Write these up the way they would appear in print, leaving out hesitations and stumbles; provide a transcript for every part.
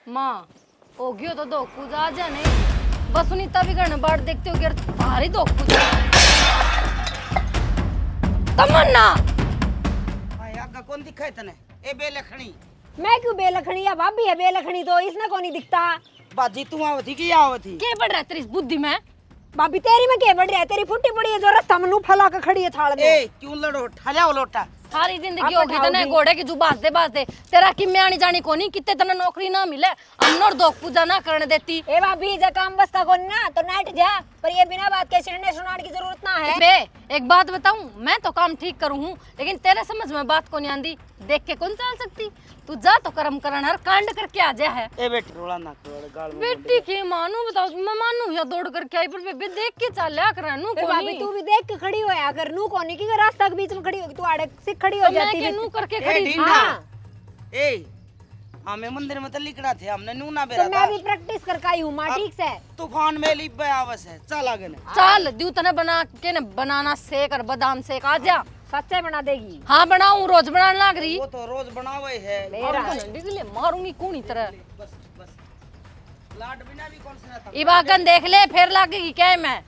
माँ हो गयो तो दो पूजा आ जा नहीं बस सुनीता भी करने बाढ़ देखते हो यार भारी दो पूजा तमन्ना भाई आगा कौन दिखाए तने ए बेलखणी मैं क्यों बेलखनी या भाभी है बेलखनी तो इसने कौन नहीं दिखता। बाजी तू आवती की आवती के बढ़ रहा है तेरी बुद्धि में भाभी तेरी में क्या बढ़ रहा है तेरी फुट्टी पड़ी है जो रास्ता में मुंह फैला के खड़ी है थाल में। ए क्यों लड़ो ठल्याओ लोटा सारी जिंदगी होगी तने घोड़े की जुबान से बाते तेरा कि मैं आनी जानी कोनी कितने तने नौकरी ना मिले अन्नोर दो पूजा ना करने देती ए भाभी जा काम बस्ता कोन ना तो नाट जा पर ये बिना बात के सिरने सुनाने की जरूरत ना है। बे एक बात बताऊं मैं तो काम ठीक करूं हूं लेकिन तेरे समझ में बात को नहीं आंदी देख के कौन चल सकती तू जा तो कर्म करन हर कांड करके आ जा है। ए बेटी रोला ना कर गाल में बेटी के मानू बताओ मैं मानू या दौड़ करके आई पर बे देख के चल कर नू ए कोनी भाभी तू भी देख के खड़ी होया अगर नू कोनी की रास्ता के बीच में खड़ी होगी तू आड़े से खड़ी हो तो मैं जाती के है। नू करके ए खड़ी ढींढा हाँ। ए हमें मंदिर में तो लिखना थे हमने नू ना तो बेरा मैं था भी प्रैक्टिस करके आई हूँ माँ ठीक से। तूफान में लिप आवस है चल आगे ने चल दू तने बना के न बनाना सेक और बादाम सेक आ जा सच्चे बना देगी। हाँ बनाऊं रोज बनाने लग रही वो तो रोज बनावे है मेरा इसलिए मारूंगी कौन तरह बस बस लाड बिना भी कौन सा था इबाकन देख ले फिर लगेगी क्या मैं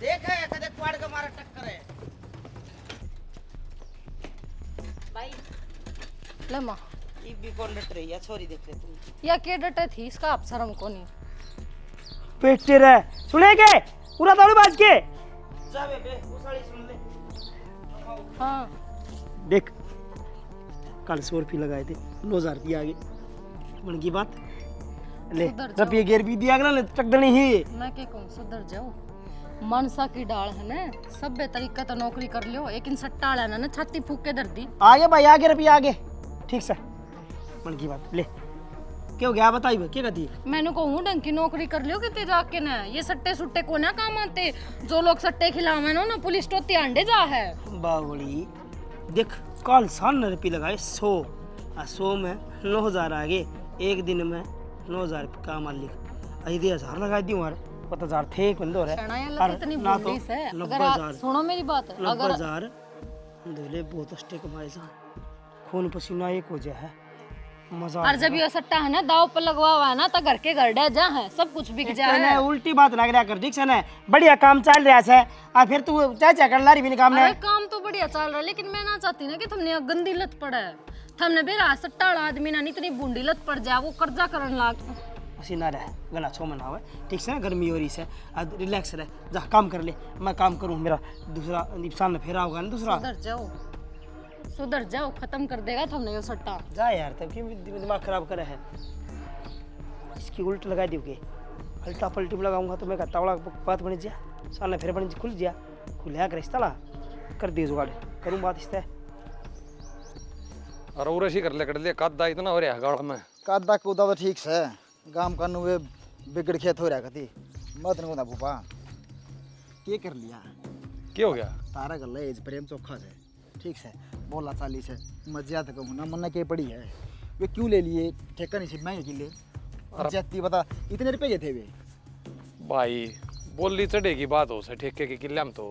देख है कदे क्वाड का मारा टक्कर है ले माँ ई भी कौन डट रही है छोरी देख ले तू या के डटे थी इसका अफसरम को नहीं पेटे रे सुने के पूरा दौड़ बाज के जावे बे उसाड़ी सुन ले हाँ देख कल 100 रुपये लगाए थे 9000 रुपये आगे बन की बात ले सुधर जाओ। रुपये गेर भी दिया अगला ले टक दनी ही मैं क्या कहूँ सुधर जाओ मनसा की डाल है ना सभ्य तरीका तो नौकरी कर लियो लेकिन सट्टा वाला ना छाती फूक के दर्दी आगे भाई आगे रुपये आगे ठीक से बन की बात ले क्या हो गया बताई बे क्या कहती है मैंने कहूँ ढंग की नौकरी कर लियो कितने जाके ना ये सट्टे सुट्टे को ना काम आते जो लोग सट्टे खिलावे ना पुलिस तो अंडे जा है बावड़ी देख कल 100 रुपये लगाए 100 और 100 में 9000 आगे एक दिन में 9000 रुपये का मालिक आई 1000 लगा दी हमारे 50,000 थे एक बंदो है शरणाया लग इतनी ना तो बुरी से अगर 90,000 सुनो मेरी बात अगर 90,000 धोले बहुत अस्टे कमाए जा खून पसीना एक हो जाए है मजा और जब ये सट्टा है ना दाव पर लगवा हुआ है ना तो घर के घर डे जा है सब कुछ बिक जा है उल्टी बात लग रहा कर ठीक से ना बढ़िया काम चल रहा है और फिर तू चाचा कर ला रही भी काम अरे ने काम तो बढ़िया चल रहा है लेकिन मैं ना चाहती ना कि तुमने गंदी लत पड़ा है तुमने बेरा सट्टा वाला आदमी ना इतनी बूंदी लत पड़ जाए वो कर्जा करन लाग पसीना रहे गला छो मना हुआ ठीक से ना गर्मी हो रही से रिलैक्स रहे जा काम कर ले मैं काम करूँ मेरा दूसरा सामने फेरा होगा ना दूसरा सुधर जाओ खत्म कर देगा तुमने ये सट्टा जा यार तब क्यों दिमाग खराब करे है इसकी उल्ट लगा दोगे अल्टा पल्टी में लगाऊंगा तो मैं कहता वाला बात बन जा सामने फिर बन खुल जा खुलिया कर रिश्ता ला कर दे जुगाड़ करूँ बात इस और उरसी कर ले कद्दा इतना हो रहा है गाँव में कादा कूदा तो ठीक से गाम का नुए बिगड़ खेत हो रहा कती मत न भूपा के कर लिया क्या हो गया तारा गल एज प्रेम चोखा से ठीक से बोला चाली से मजा तक ना मन के पड़ी है वे क्यों ले लिए ठेका नहीं सिर्फ महंगे किले जाती बता इतने रुपये थे वे भाई बोली चढ़ेगी बात हो से ठेके के किले में तो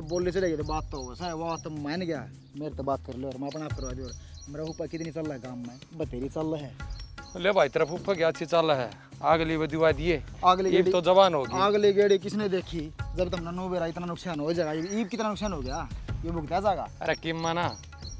बोलने चले गए तो बात तो हो वो तो मान गया मेरे तो बात कर लो और मैं अपना आप करवा दो मेरा ऊपर कितनी चल रहा है काम में बतेरी चल रहा है ले भाई तरफ ऊपर क्या अच्छी चल है अगली बदुआ दिए अगली ईब तो जवान होगी अगली गेड़ी किसने देखी जब तुमने नो बेरा इतना नुकसान हो जाएगा ईब कितना नुकसान हो गया ये भुगता जाएगा अरे किम्मा ना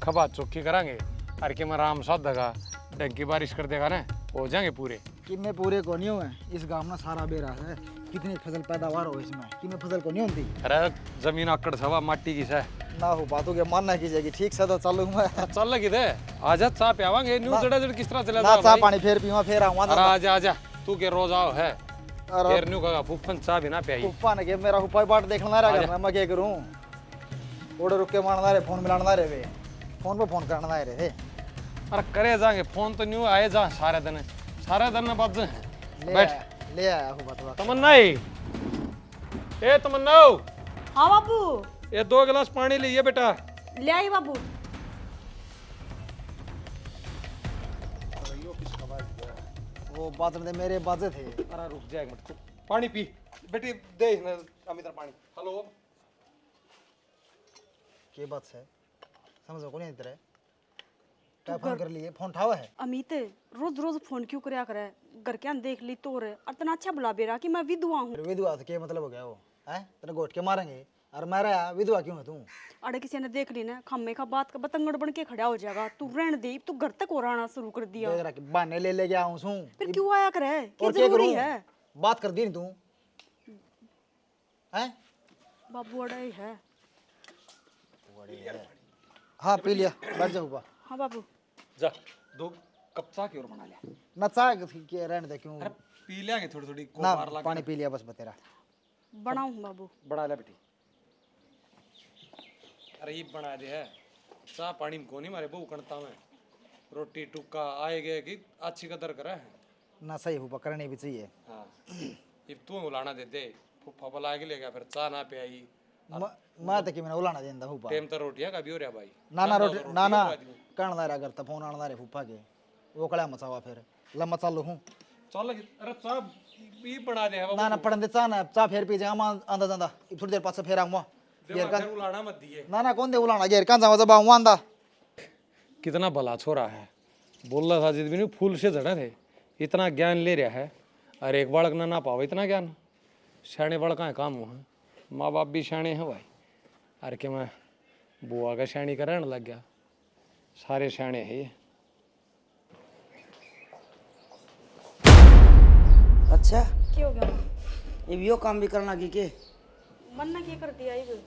खबा चौकी करांगे अरे किम्मा राम साध देगा ढंग की बारिश कर देगा ना हो जाएंगे पूरे कि मैं पूरे को नहीं हुए इस गांव में सारा बेरा है कितनी फसल पैदावार हो इसमें कि मैं फसल को नहीं होती अरे जमीन आकड़ सवा माटी की से ना हो बातों के मानना कीजिएगी ठीक से तो चालू मैं चल लगी दे आजा चाह पियावांगे न्यू जड़ा जड़ किस तरह चला ना चाह पानी फेर पीवा फेर आऊंगा अरे आजा आजा तू के रोज आओ है अरे फिर न्यू कहा फुफन चाह भी ना पियाई उप्पा ने के मेरा उपाय बाट देखना रहा करना मैं क्या करूं ओड़े रुक के मारना रे फोन मिलाना रे वे फोन पे फोन करना रे थे अरे करे जाएंगे फोन तो न्यू आए जा सारे दिन बज बैठ ले आया हूं बात तमन्ना ए तमन्ना हाँ बाबू ये 2 गिलास पानी लीजिए बेटा ले आई बाबू वो बात ने मेरे बाजे थे अरे रुक जाएगा तू पानी पी बेटी दे अमितर पानी हेलो के बात से समझो को नहीं इधर है क्या फोन कर लिए? फोन उठावा है? अमित रोज रोज फोन क्यों करया करे? घर के देख ली तो रे और तना अच्छा बुला बेरा कि मैं विधवा हूँ। विधवा से क्या मतलब हो गया वो? हैं तेरे गोट के मारेंगे और मारा विधवा क्यों है तू? अरे किसी ने देख ली ना खम्मे का बात का बतंगड़ बन के खड़ा हो जाएगा। तू रहने दे, तू घर तक और आना शुरू कर दिया। देख रहा कि बहाने ले गया हूं सू। फिर क्यों आया करे? क्या और क्या जरूरी करूं? है? बात कर दी नहीं तू हैं? बाबू अड़ा ही है। हाँ पी लिया, बैठ जाओ ऊपर। हाँ बाबू जा 2 कप चाय की और बना लिया। नचा के रहने दे क्यों? अरे पी लेंगे थोड़ी थोड़ी को ना मार लगे। पानी पी लिया बस बतेरा। बनाऊँ बाबू? बड़ा ले बेटी। अरे ये बना दे है चाह पानी में कोनी मारे बहु कणता में रोटी टुक्का आए गए कि अच्छी कदर करे है। ना सही हुआ करनी भी चाहिए। हाँ ये तू उलाना दे दे फुफा बुला के ले गया फिर चाह ना पे आई मैं तो कि मैंने उलाना देंदा हुआ। टेम तो रोटियां का भी हो रहा भाई। नाना रोटी नाना कण दा करता फोन आना रे फूफा के वो कड़ा मचावा फिर लम्मा चालू हूं चल लगे अरे चाह भी बना दे है ना ना पड़न दे चा फिर पी जा मा आंदा जांदा थोड़ी देर पास फिर आऊंगा देवा फिर उलाना मत दिए। ना ना कौन दे उलाना गेर कां जावा जब आऊंगा आंदा। कितना भला छोरा है बोल रहा था जिस भी फूल से जड़ा थे इतना ज्ञान ले रहा है और एक बालक ना पावे इतना ज्ञान शाणे बालका है काम हुआ माँ बाप भी शाणे हैं भाई। अरे के मैं बुआ का शाणी का रहने लग गया सारे शाणे है ये। अच्छा क्या हो गया? ये भी यो काम भी करना की के मन ना क्या कर दिया ये?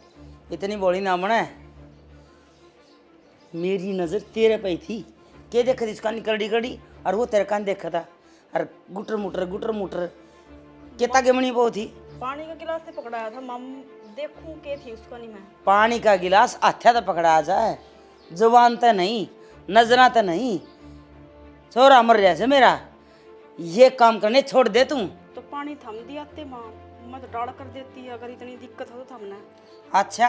इतनी बड़ी ना बने। मेरी नजर तेरे पे ही थी के देख इसका निकड़ी कड़ी और वो तेरे कान देखा था और गुटर मुटर केता के मणि बहुत थी। पानी का गिलास से पकड़ाया था माम, देखूं के थी उसका नहीं मैं। पानी का गिलास अच्छा तो पकड़ा जाए जुबान तो नहीं नजरा तो नहीं। छोरा मर जाए मेरा ये काम करने छोड़ दे तू। तो पानी थम दिया ते माँ, मैं तो डाल कर देती अगर इतनी दिक्कत हो तो थमना। अच्छा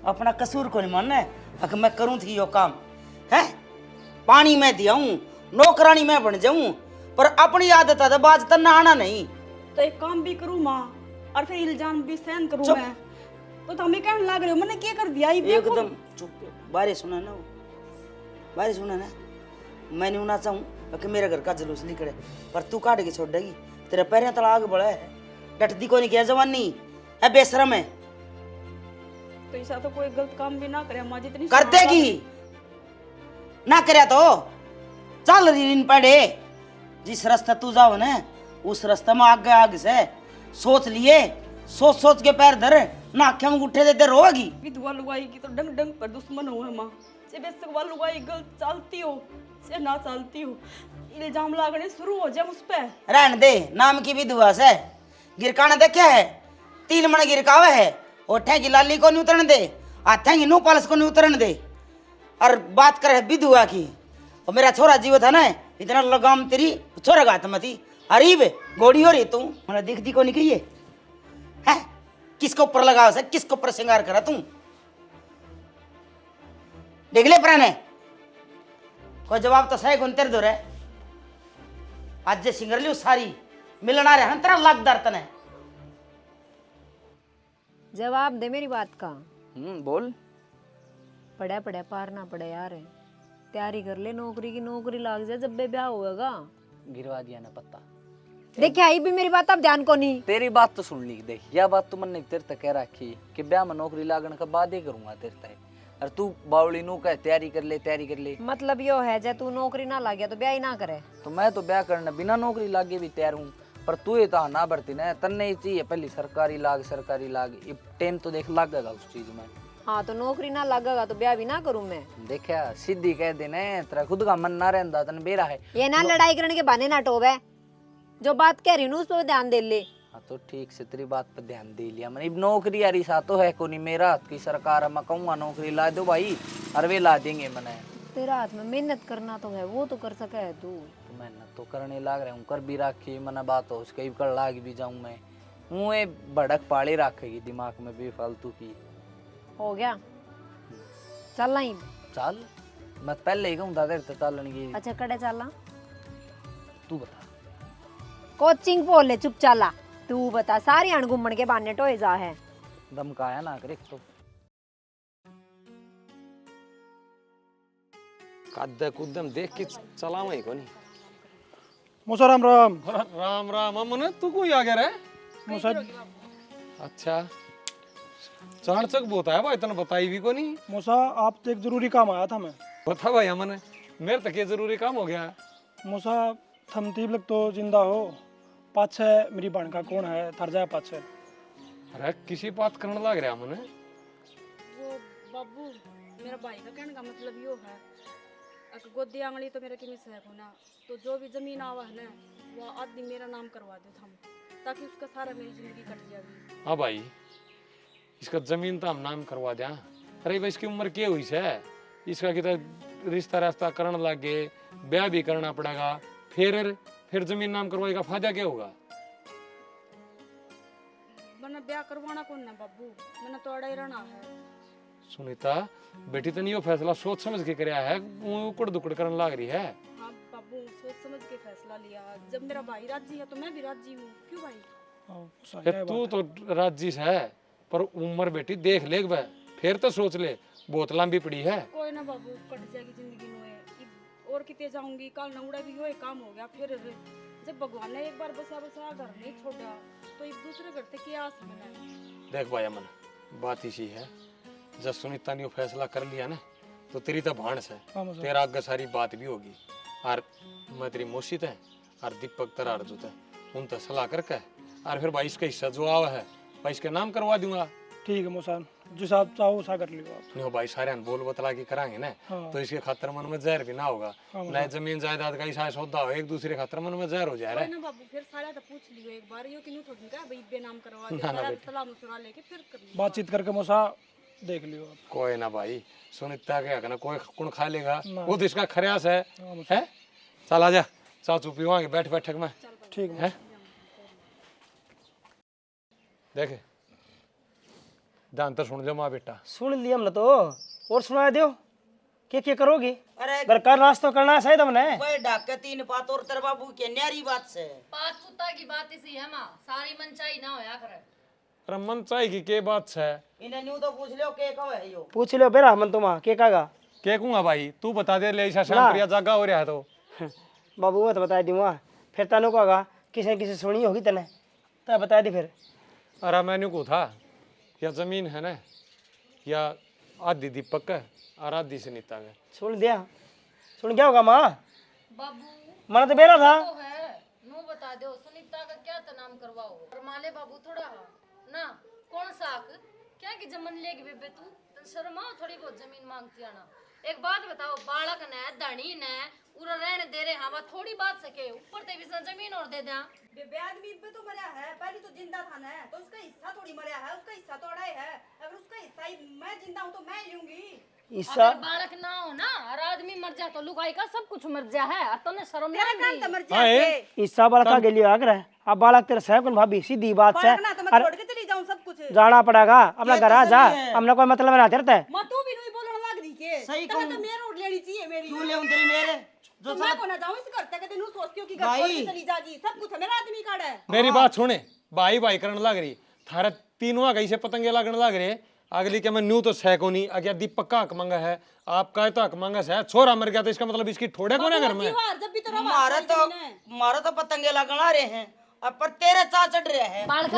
अपना कसूर को नहीं मानना है अगर मैं करूँ थी यो काम है? पानी मैं दिया हूँ नौकरानी मैं बन जाऊँ पर अपनी आदत है बाज तो नहाना नहीं। तो एक काम भी करूँ माँ और फिर इल्जाम भी सहन करूँ चुप। मैं? तो हमें कहने लग रहे हो मैंने क्या कर दिया? ये देखो। एकदम चुप बारे सुना ना वो बारे सुना ना। मैं नहीं होना चाहूँ कि मेरे घर का जुलूस निकले पर तू काट के छोड़ देगी। तेरे पैर तला आग बढ़ा है डटती को नहीं किया जवानी है बेशरम है। तो ऐसा तो कोई गलत काम भी ना करे माँ जितनी कर देगी ना करे तो चल रीन पड़े जिस रास्ता तू जाओ ना उस रास्ते में आगे आगे से सोच लिए सोच के पैर धर ना आँखें में उठे देते रोगी। विधवा लुगाई की तो डंग डंग पर दुश्मन हो है माँ। से बेसवा लुगाई गलत चालती हो से ना चालती हो इल्जाम लागने शुरू हो जाए उस पे। रहने दे नाम की विधवा से गिरकाना देखा है 3 मन गिरकावे है ओठे की लाली को नहीं उतरने दे हाथे की नू पालस को नहीं उतरने दे और बात करे विधवा की। और मेरा छोरा जीव था ना इतना लगाम तेरी छोरा गात मती अरीब घोड़ी हो रही तू मैंने दिखती को नहीं कही है किसके ऊपर लगाव से किसके ऊपर श्रृंगार करा तू देख ले प्राण कोई जवाब तो सही गुन तेरे दो रे आज जे सिंगर लियो सारी मिलना रे हंतरा लाख दर्तन है। जवाब दे मेरी बात का। बोल पढ़ा पढ़ा पार ना पड़े यार, तैयारी कर ले नौकरी की, नौकरी लाग जाए जब बे ब्याह होगा। गिरवा दिया ना पत्ता। देखिए आई भी मेरी बात अब ध्यान को नहीं। तेरी बात तो सुन ली देख, यह बात तो मैंने तेरे तक कह रखी कि ब्याह में नौकरी लागण का बाद ही करूंगा तेरे तक। और तू बावली नू कह तैयारी कर ले। मतलब यो है जे तू नौकरी ना लागे तो ब्याह ही ना करे। तो मैं तो ब्याह करने बिना नौकरी लागे भी तैयार हूँ पर तू ये तो ना भरती ना तन्ने ही चाहिए पहली सरकारी लाग ये टाइम तो देख लगेगा उस चीज में। हाँ तो नौकरी ना लगेगा तो ब्याह भी ना करूँ मैं। देखा सीधी कह देने तेरा खुद का मन ना रहता तन बेरा है ये ना लड़ाई करने के बहाने ना टोबे, जो बात कह रही हूँ उस पर ध्यान दे ले। हाँ तो ठीक से तेरी बात पर ध्यान दे लिया मैंने। नौकरी यारी सा तो है को नहीं मेरा की सरकार मैं कहूँगा नौकरी ला दो भाई और वे ला देंगे मैंने। तेरा हाथ में मेहनत करना तो है, वो तो कर सके है तू। तो मेहनत तो करने लाग रहा हूँ कर भी रखी मैंने बात हो उसके कर लाग भी जाऊँ मैं मुँह भड़क पाड़ी रखेगी दिमाग में बेफालतू की। हो गया चलना ही। चल मैं पहले ही कहूँ दादा चलन की। अच्छा कड़े चलना तू बता कोचिंग बोल ले चुप चला तू बता सारी अण घूमन के बहाने टोए जा है। धमकाया ना करे तो कद कुदम देख के चलावा ही कोनी। मौसा राम राम। राम राम अमन तू कोई आ गया रे? मौसा अच्छा चाणचक बोता है भाई, तने बताई भी कोनी। मौसा आप तो एक जरूरी काम आया था मैं। बता भाई अमन, मेरे तक ये जरूरी काम हो गया। मौसा थम तीब लग तो जिंदा हो, पाछे मेरी बहन का कौन है थर जाए पाछे। अरे किसी बात करने लग रहा अमन। वो बाबू मेरा भाई का कहने का मतलब यो है, अगर गोदी आंगली तो मेरा किमी सहक होना, तो जो भी जमीन आवा है ना वो आदमी मेरा नाम करवा दो थम, ताकि उसका सारा मेरी जिंदगी कट जाएगी। हाँ भाई इसका जमीन तो हम नाम करवा दिया। अरे भाई इसकी उम्र क्या हुई है, इसका कितना रिश्ता रास्ता करने लग गए, ब्याह भी करना पड़ेगा, फिर जमीन नाम करवाएगा, फायदा क्या होगा? मैंने ब्याह करवाना कौन ना बाबू, मैंने तो अड़ा ही रहना है। सुनीता बेटी तो नहीं वो फैसला सोच समझ के कराया है, उकड़ दुकड़ करने लग रही है। हाँ बाबू सोच समझ के फैसला लिया, जब मेरा भाई राजी है तो मैं भी राजी हूँ। क्यों भाई? तू तो राजी है पर उम्र बेटी देख ले बे, फिर तो सोच ले, बहुत लंबी पड़ी है। कोई ना बाबू कट जाएगी जिंदगी में, और कितने जाऊंगी, कल नंगड़ा भी हो काम हो गया। फिर जब भगवान ने एक बार बसा बसा घर नहीं छोड़ा तो एक दूसरे घर से क्या आस बनाए। देख भाई अमन बात इसी है, जब सुनीता ने वो फैसला कर लिया ना तो तेरी तो भाणस है, तेरा आगे सारी बात भी होगी। और मैं तेरी मोशित है और दीपक तेरा अर्जुत है, उन तो सलाह करके और फिर भाई इसका हिस्सा जो आवा है भाई इसके नाम करवा दूंगा। ठीक है मौसा, जिस आप चाहो उसा कर लियो आप। नहीं भाई सारे बोल बतला के कराएंगे ना तो इसके खातर मन में जहर भी ना होगा, न जमीन जायदाद का ऐसा सौदा हो, एक दूसरे खातर मन में जहर हो जाए रे। ना बाबू फिर सारा तो पूछ लियो एक बार, यो किन्हों थोड़ी का भाई बे नाम करवा दे, सारा सलाह मशवरा लेके फिर कर लियो। बातचीत करके मौसा देख लियो आप। कोई ना भाई सुनीता के हक कोई कौन खा लेगा, वो तो इसका खरियास है। चल आजा चाचू पीवांगे बैठ बैठक में। ठीक है देखे ध्यान तो सुन लो माँ बेटा। सुन लिया हमने तो, और सुना दो क्या करोगे? अरे घर का नाश्ता करना है शायद हमने। भाई डाके तीन पात और तेरे बाबू के न्यारी बात से पात पुता की बात इसी है माँ, सारी मनचाही ना होया करे। अरे मन चाय की के बात है, इन्हें न्यू तो पूछ लियो के कब है यो। पूछ लो बेरा मन तुम के कागा के कहूँगा भाई तू बता दे ले ऐसा शाम प्रिया जागा हो रहा है तो। बाबू मैं तो बता दूंगा, फिर तेन कहा किसी किसी सुनी होगी तेने तो बता दी फिर। अरे मैंने को था या जमीन है ना या आधी दीपक है और आधी सुनीता है। सुन दिया, सुन क्या होगा माँ? बाबू मन तो बेरा था तो है, नु बता दो सुनीता का क्या तो नाम करवाओ, और माले बाबू थोड़ा ना कौन साक क्या की जमन लेगी बेबे तू शर्माओ थोड़ी बहुत जमीन मांगती है ना। एक बात बताओ, बालक ने धनी ने पूरा रहने दे रहे, हाँ थोड़ी बात सके ऊपर ते भी जमीन और दे दिया। बेबे आदमी पे तो मरा है, पहले तो जिंदा था ना, तो उसका हिस्सा थोड़ी मरा है, उसका हिस्सा तो अड़ा है। अगर उसका हिस्सा ही मैं जिंदा हूँ तो मैं लूंगी। ईसा अगर बालक ना हो ना और आदमी मर जा तो लुगाई का सब कुछ मर जा है, और तने शर्म ना तेरा कान तो आती। मर जाए। ईसा बालका के लिए आग रहा अब बालक तेरे साहब कौन भाभी सीधी बात है। बालक ना तो मैं छोड़ के चली जाऊं सब कुछ। जाना पड़ेगा अपना घर आ जा, हमने कोई मतलब ना तेरे ते। मैं तू भी नहीं बोलने लग रही के सही तने तो मेरे उड़ लेनी चाहिए मेरी। क्यों ले तेरी मेरे तो मैं को ना जाऊं इस घर तक, तेनू सोचती हूं कि घर छोड़ के चली जागी, सब कुछ है मेरा आदमी काड़ा है। मेरी बात सुने, भाई भाई करने लग रही थारे तीनों आ गई से पतंगे लगने लग रहे। अगली के मैं न्यू तो सैको नहीं अगर दीपक का हक मांगा है, आपका तो हक मांगा है, छोरा मर गया तो इसका मतलब इसकी ठोड़े कौन है घर में? जब भी तेरा मारा तो पतंगे लगना रहे हैं अब पर तेरे चा चढ़ रहे हैं। बालका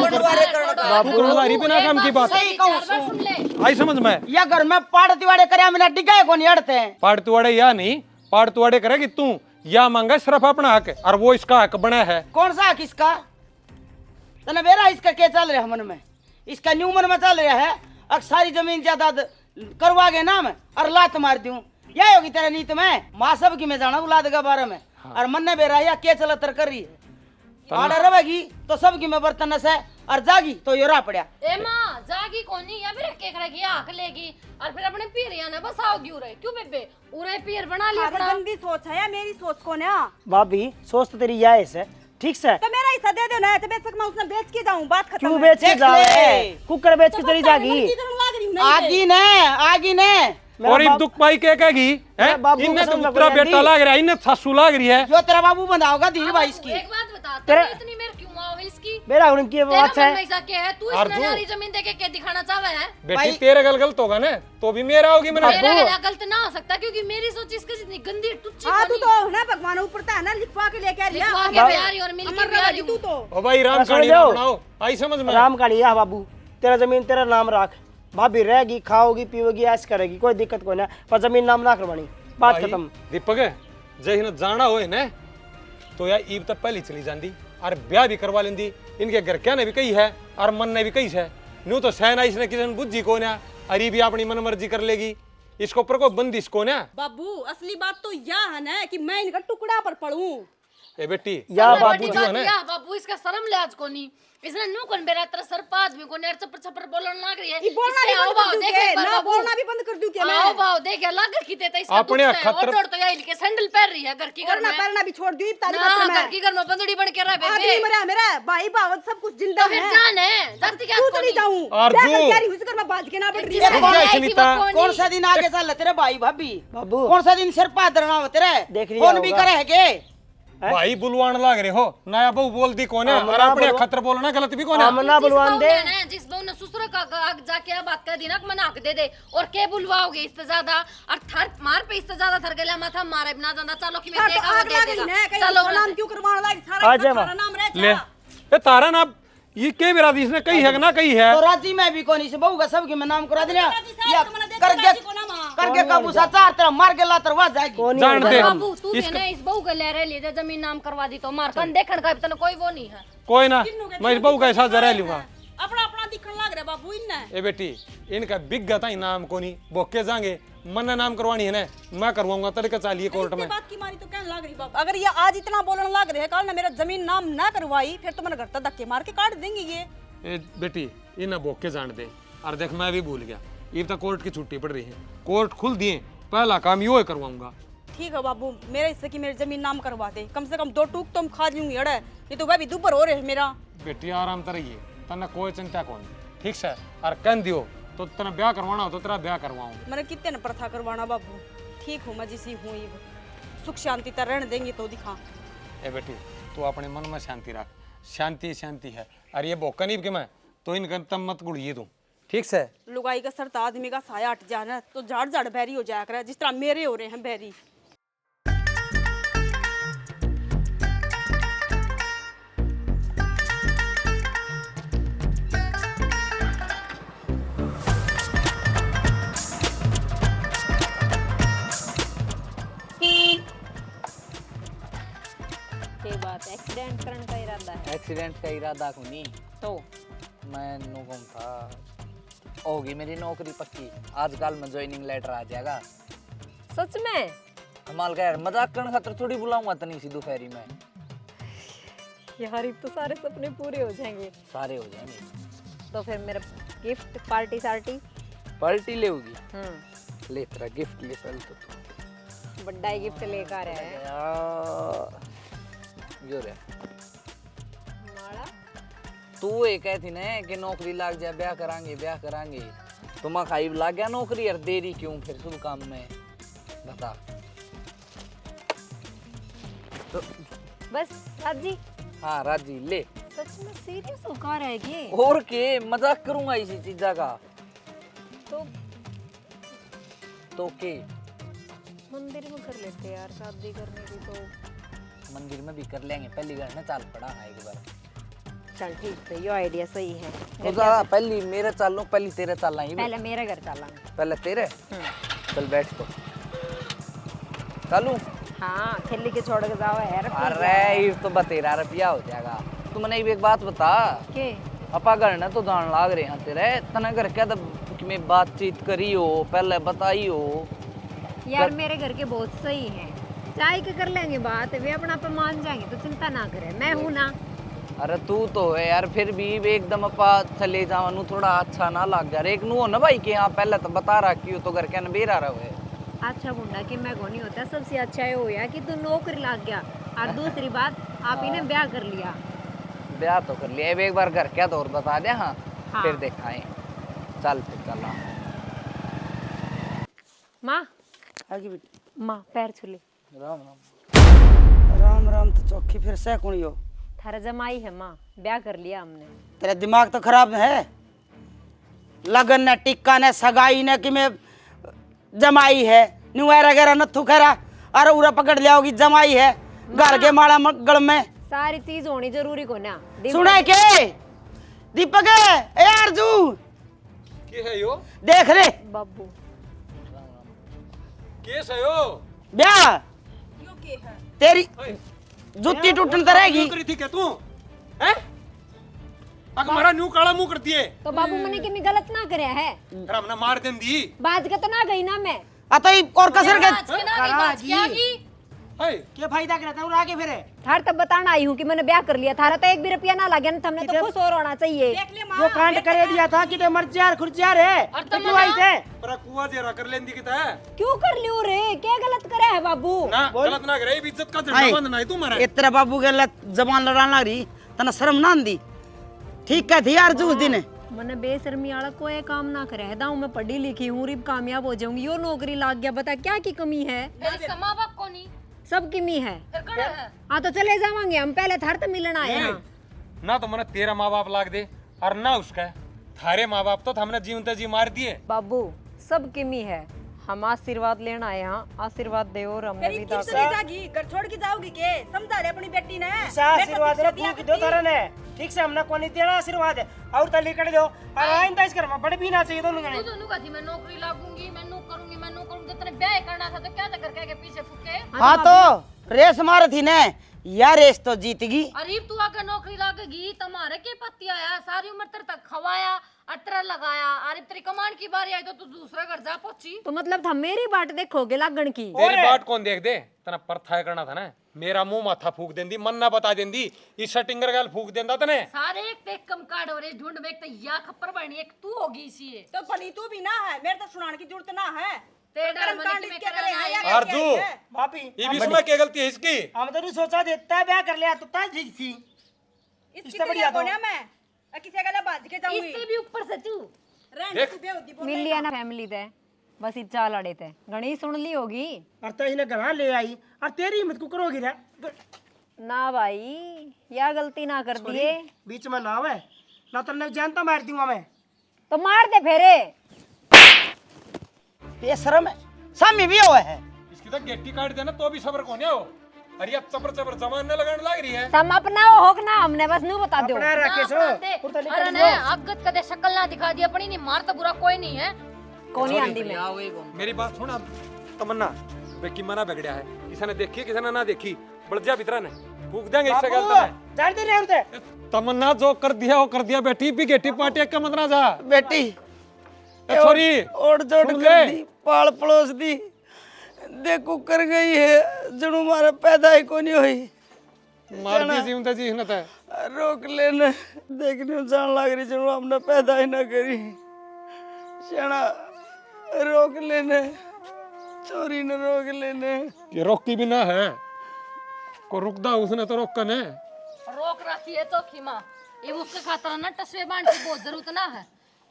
बाबू बिना काम की बात सही कहूं सुन ले, आई समझ में। या घर में पाड़ तिवाड़े करे मैंने डिगाए को नहीं अड़ते हैं। पाड़ तुआड़े या नहीं, पाड़ तुआड़े करेगी तू या मांगा सिर्फ अपना हक और वो इसका हक बना है। कौन सा हक इसका? तने बेरा इसका क्या चल रहा है मन में? इसका न्यू मन में चल रहा है अब सारी जमीन जायदाद करवा के नाम और लात मार दूं, यही होगी तेरा नीत में। माँ सब की मैं जाना औलाद के बारे में और मन ने बेरा या के चला तर कर रही है। आडर रहेगी तो सबकी मैं बर्तन से और जागी तो योरा पड़ा। ए माँ जागी कोनी या फिर के करेगी आंख लेगी और फिर अपने पीरिया ने बसाओगी उरे। क्यों बेबे उरे पीर बना लिया अपना? गंदी सोच है या मेरी सोच कौन है? भाभी सोच तो तेरी यह है ठीक से, तो मेरा हिस्सा दे दो ना, तो बेच मैं उसने बेच के जाऊं, बात खत्म। क्यों बेच के जाओ? कुकर बेच के चली जागी। आगी ने और एक दुख पाई के कहेगी इन्हें तो पुत्रा बेटा लाग रहा है, इन्हें सासू लाग रही है। जो तेरा बाबू बंधा होगा धीर भाई इसकी। एक बात बता तेरे इतनी मेरे क्यों आओ इसकी? मेरा उन की तेरा अच्छा मन है में ऐसा क्या है? तू इस अर्जुन। नन्हारी जमीन देके क्या दिखाना चाहता है? बेटी तेरे गल गलत होगा ना तो भी मेरा होगी मेरा मेरा गला गलत ना हो सकता क्योंकि मेरी सोच इसके जितनी गंदी टुच्ची हाँ तू बनी। तो ना भगवान ऊपर था ना लिखवा के लेके आ लिया लिखवा के प्यारी और मिल के अमर प्यारी तू तो ओ भाई राम सुन कहानी लो। ना बनाओ आई समझ में राम कहानी या बाबू तेरा जमीन तेरा नाम रख भाभी रहेगी खाओगी पीओगी ऐश करेगी कोई दिक्कत कोई ना पर जमीन नाम ना करवानी बात भाई, खत्म दीपक जय हिन जाना होए ना तो यार ईब तक पहले चली जाती और ब्याह भी करवा लेंदी इनके घर क्या ने भी कही है और मन ने भी कही है न्यू तो सहना इसने किसी बुद्धि को ना अरे भी अपनी मन मर्जी कर लेगी इसको ऊपर को बंदिश को ना बाबू असली बात तो यह है ना कि मैं इनका टुकड़ा पर पढ़ूं। ए बेटी या बड़ी बाबू बात जो है ना या बाबू इसका शर्म लिहाज को नहीं इसने नु कौन बेरा तेरा सर पाद में कोने चप्पर चप्पर बोलने लग रही है ये बोलना इसके भी बंद हाव-भाव कर दूं देख के एक बार ना बाबू। बोलना भी बंद कर दूं क्या मैं आओ भाव देख लग की देता इसका अपने दुख से खतर- और तो यही के सैंडल पहन रही है घर की घर करना में पहनना भी छोड़ दी ताली ना पत्र घर में की घर में बंदड़ी बन के रह आदमी बेबे मरा मेरा भाई बावत सब कुछ जिंदा तो फिर है जान है जाती क्या तू चली जाऊं अर्जुन। क्या कर रही हुई कर मैं बाज के ना बढ़ रही जिसको रुक जा, नहीं आई थी सुनीता। वो कौन कौन ही? सा दिन आगे चल तेरे भाई भाभी बाबू कौन सा दिन सिर पादरना हो तेरे देख लिया फोन भी होगा। करे है के भाई बुलवान लाग रहे हो नया बहू बोलती कौन है और अपने खतर बोलना गलत भी कौन है आमना जिस बुलवान बहू दे ने ना जिस बहू ने ससुर का आग जाके बात कर दी ना कि मना के दे दे और के बुलवाओगे इससे ज्यादा और थर मार पे इससे ज्यादा थर गला माथा मारे बिना जाना चलो कि मैं देगा वो आग दे लग गई ना देगा चलो नाम क्यों करवाने लगी आ सारा जा सारा नाम रह ले ए तारा ना ये के बेरा इसने कही है कि ना कही है तो राजी में भी कोनी से बहू का सबके मैं नाम करा देना या करके करके करके काबूसा चार तेरा मार के लातर वा जाएगी कौन जान दे बाबू तू है ना इस बहू के ले रहे ले जमीन नाम करवा दी तो मार कन देखण का इतना कोई वो नहीं है कोई ना मैं इस बहू का ऐसा जरा लूंगा अपना अपना दिखने लग रहा बाबू इनने ए बेटी इनका बिगता ही नाम को नहीं बोके जाएंगे मन ने नाम करवानी है ना मैं करवाऊंगा तरीका चालिए कोर्ट में बात की मारी तो कहने लग रही बाबू अगर ये आज इतना बोलने लग रहे हैं कल ना मेरा जमीन नाम ना करवाई फिर तो मैंने घर तक धक्के मार के काट देंगे ये ए बेटी इन बोके जान दे और देख मैं भी भूल गया ये तो कोर्ट की छुट्टी पड़ रही है कोर्ट खुल दिए पहला काम यो ही करवाऊंगा ठीक है बाबू मेरे हिस्से की मेरी जमीन नाम करवा दे कम से कम 2 टूक तो हम खा लूंगी अड़े नहीं तो वह भी दुबर हो रहे है मेरा बेटी आराम तरिए तना कोई चिंता कौन ठीक से और कह दियो तो तना ब्याह करवाना हो तो तेरा ब्याह करवाऊं मैंने कितने न प्रथा करवाना बाबू ठीक हूँ मैं जिसी हूँ ये सुख शांति तर रहने देंगे तो दिखा ए बेटी तू अपने मन में शांति रख शांति शांति है और ये बोका नहीं कि मैं तो इनका तम मत गुड़िए तू ठीक से लुगाई का सर आदमी का साया हट जाना तो झाड़ झाड़ बहरी हो जाया करे जिस तरह मेरे हो रहे हैं बहरी ये बात एक्सीडेंट करने का इरादा है एक्सीडेंट का इरादा को नहीं तो मैं नो कहूँ था होगी मेरी नौकरी पक्की आजकल में ज्वाइनिंग लेटर आ जाएगा सच में कमाल का यार मजाक करने खातर थोड़ी बुलाऊंगा तनी सी दोपहरी में यार अब तो सारे सपने पूरे हो जाएंगे सारे हो जाएंगे तो फिर मेरा गिफ्ट पार्टी सार्टी पार्टी ले होगी ले तेरा गिफ्ट ले चल तो बड़ा ही गिफ्ट लेकर आ रहा है यो रे माड़ा तू ये कहती ना कि नौकरी लाग जाए ब्याह करांगे तो मैं खाई लाग गया नौकरी यार देरी क्यों फिर शुभ काम में बता तो बस राजी हाँ राजी ले सच में सीरियस होकर है ये और के मजाक करूंगा इसी चीजा का तो के मंदिर में कर लेते यार शादी करने की तो मंदिर में भी कर लेंगे पहली घर में चाल पड़ा है एक बार चल ठीक है ये आइडिया सही है तो जा पहली मेरे चाल लो पहली तेरे चाल ही पहले मेरे घर चलांगे पहले तेरे चल बैठ तो चालू हाँ खेली के छोड़ के जाओ यार अरे ये तो 13 हो जाएगा तू मैंने एक बात बता के अपा घर ने तो जान लाग रहे हैं तेरे तना घर क्या तो में बातचीत करी हो पहले बताई हो यार मेरे घर के बहुत सही हैं चाय के कर लेंगे बात वे अपना पर मान जाएंगे तो चिंता ना करे मैं हूं ना अरे तू तो है यार फिर भी एकदम अपा चले जावा थोड़ा अच्छा ना लग गया एक नु हो ना भाई के यहाँ पहले तो बता रहा कि तो घर के बेरा रहे अच्छा गुंडा कि मैं को नहीं होता सबसे अच्छा ये होया कि तू नौकरी लग गया और दूसरी बात आप ही ने ब्याह कर लिया ब्याह तो कर लिया अब एक बार घर क्या तो और बता दे हाँ हाँ। फिर दिखाएं चल फिर चला माँ आगे बेटी माँ पैर छू ले राम राम राम राम तो चौकी फिर से कुणियो थारा जमाई है माँ, ब्याह कर लिया हमने। तेरा दिमाग तो खराब है। लगन ने टिक्का ने सगाई ने कि मैं जमाई है नुआरा वगैरह नथु खरा अरे उरा पकड़ लिया होगी जमाई है घर के माड़ा गड़ में सारी चीज होनी जरूरी को ना। सुने के दीपक ए अर्जू के है यो देख रे बाबू केस है यो ब्याह क्यों के है तेरी जुत्ती टूटन तरेगी करी थी क्या तू हैं अग मारा न्यू काला मुंह करती है तो बाबू मैंने कि मैं गलत ना करया है, हमने मार देन दी बाज के तो ना गई ना मैं। अतई और कसर के है क्या फायदा करता है आगे फिर थार तब बताना आई हूँ कि मैंने ब्याह कर लिया, थारा तो एक भी रुपया ना लगे ना, हमने तो खुश और होना चाहिए। जो कांड करे दिया था कि मर्जार खुर्जार है तो क्यों आई थे पर कुआ जेरा कर लेंदी किता है क्यों कर लियो रे, क्या गलत करे है बाबू? ना गलत ना करे इज्जत का झंडा बांधना है तुम्हारा इतना बाबू के लत जबान लड़ाना रही तना शर्म ना दी ठीक है थी यार उस दिन मैंने बेशर्मी वाला कोई काम ना करे है, दाऊ मैं पढ़ी लिखी हूँ, रिब कामयाब हो जाऊंगी, यो नौकरी लाग गया, बता क्या की कमी है? इसका माँ बाप को नहीं सब कमी है। फिर कड़ा है हाँ तो चले जावांगे हम, पहले थार तो मिलना आए हैं। ना तो मैंने तेरा माँ बाप लाग दे और ना उसका थारे माँ बाप तो हमने जीवते जी मार दिए। बाबू सब कमी है, हम आशीर्वाद लेना आए यहाँ, आशीर्वाद दे और हमने भी दास जागी घर छोड़ के जाओगी के समझा रहे अपनी बेटी ने आशीर्वाद दो तारा ने ठीक से हमने कोनी देना आशीर्वाद और तली कर दो और आइंदा इस घर में बड़े भी ना चाहिए दोनों तू दोनों का थी मैं नौकरी लागूंगी मैं नू करूंगी तो तेरे ब्याह करना था तो क्या था करके के पीछे फुके हाँ तो रेस मार थी ने या रेस तो जीतगी अरे तू आके नौकरी लागेगी तुम्हारे के पत्ती आया सारी उम्र तेरे तक खवाया अतरा लगाया अरे तेरी कमांड की बारी आई तो तू दूसरे घर जा पहुंची तो मतलब था मेरी बाट देखोगे लागण की। तेरी बात कौन देख दे तना परथाय करना था ना मेरा मुंह माथा फूक देंदी मन ना बता देंदी इस शटिंगर गाल फूक देंदा तने सारे एक ते कम कार्ड और ढूंढ में एक तो या खप्पर बनी एक तू होगी इसी है तो भली तू भी ना है मेरे तो सुनाने की जरूरत ना है तेरे डर मन में क्या करे अर्जू भाभी ये भी इसमें क्या गलती है इसकी हम तो नहीं सोचा देता ब्याह कर लिया तो ता ठीक थी इसकी बढ़िया तो मैं किसी का बाज के जाऊंगी इससे भी ऊपर से तू रहने तू बेहोदी बोल मिल लिया ना फैमिली ते बस इच्छा लड़े थे गणेश सुन ली होगी और तो इन्हें घर ले आई और तेरी हिम्मत को करोगी ना ना भाई या गलती ना कर दिए बीच में ना है ना तो जानता मार दूंगा मैं तो मार दे फेरे बेशरम है सामी भी हुआ है इसकी तो गेट्टी काट देना तो भी सबर कोने हो अरे अब चबर चबर जमान न लगाने लग रही है तुम अपना होग ना हमने बस नू बता दो अपना रखे सो अरे ने अगत कदे शक्ल ना दिखा दी अपनी नहीं मार तो बुरा कोई नहीं है कौन आंधी में मेरी बात सुन अब तमन्ना बेकी मना बिगड़या है किसी ने देखी किसी ने ना देखी बढ़ जा भीतर ने फूक देंगे इससे गलत है जान दे रहे हम ते तमन्ना जो कर दिया वो कर दिया बेटी भी गेटी पार्टी का मंदना जा बेटी छोरी ओढ़ जोड़ कर दी पाल पड़ोस दी देखो कर गई है जणू मारे पैदा ही को नहीं हुई मार दी जीवते जी न त रोक लेने देखने जान लग रही जणू हमने पैदा ही ना करी शना रोक लेने चोरी ने रोक लेने ये रोकी भी ना है को रुकदा उसने तो रोक कने रोक रखी है तो खीमा ये उसके खातर ना टसवे बांध की बहुत जरूरत ना है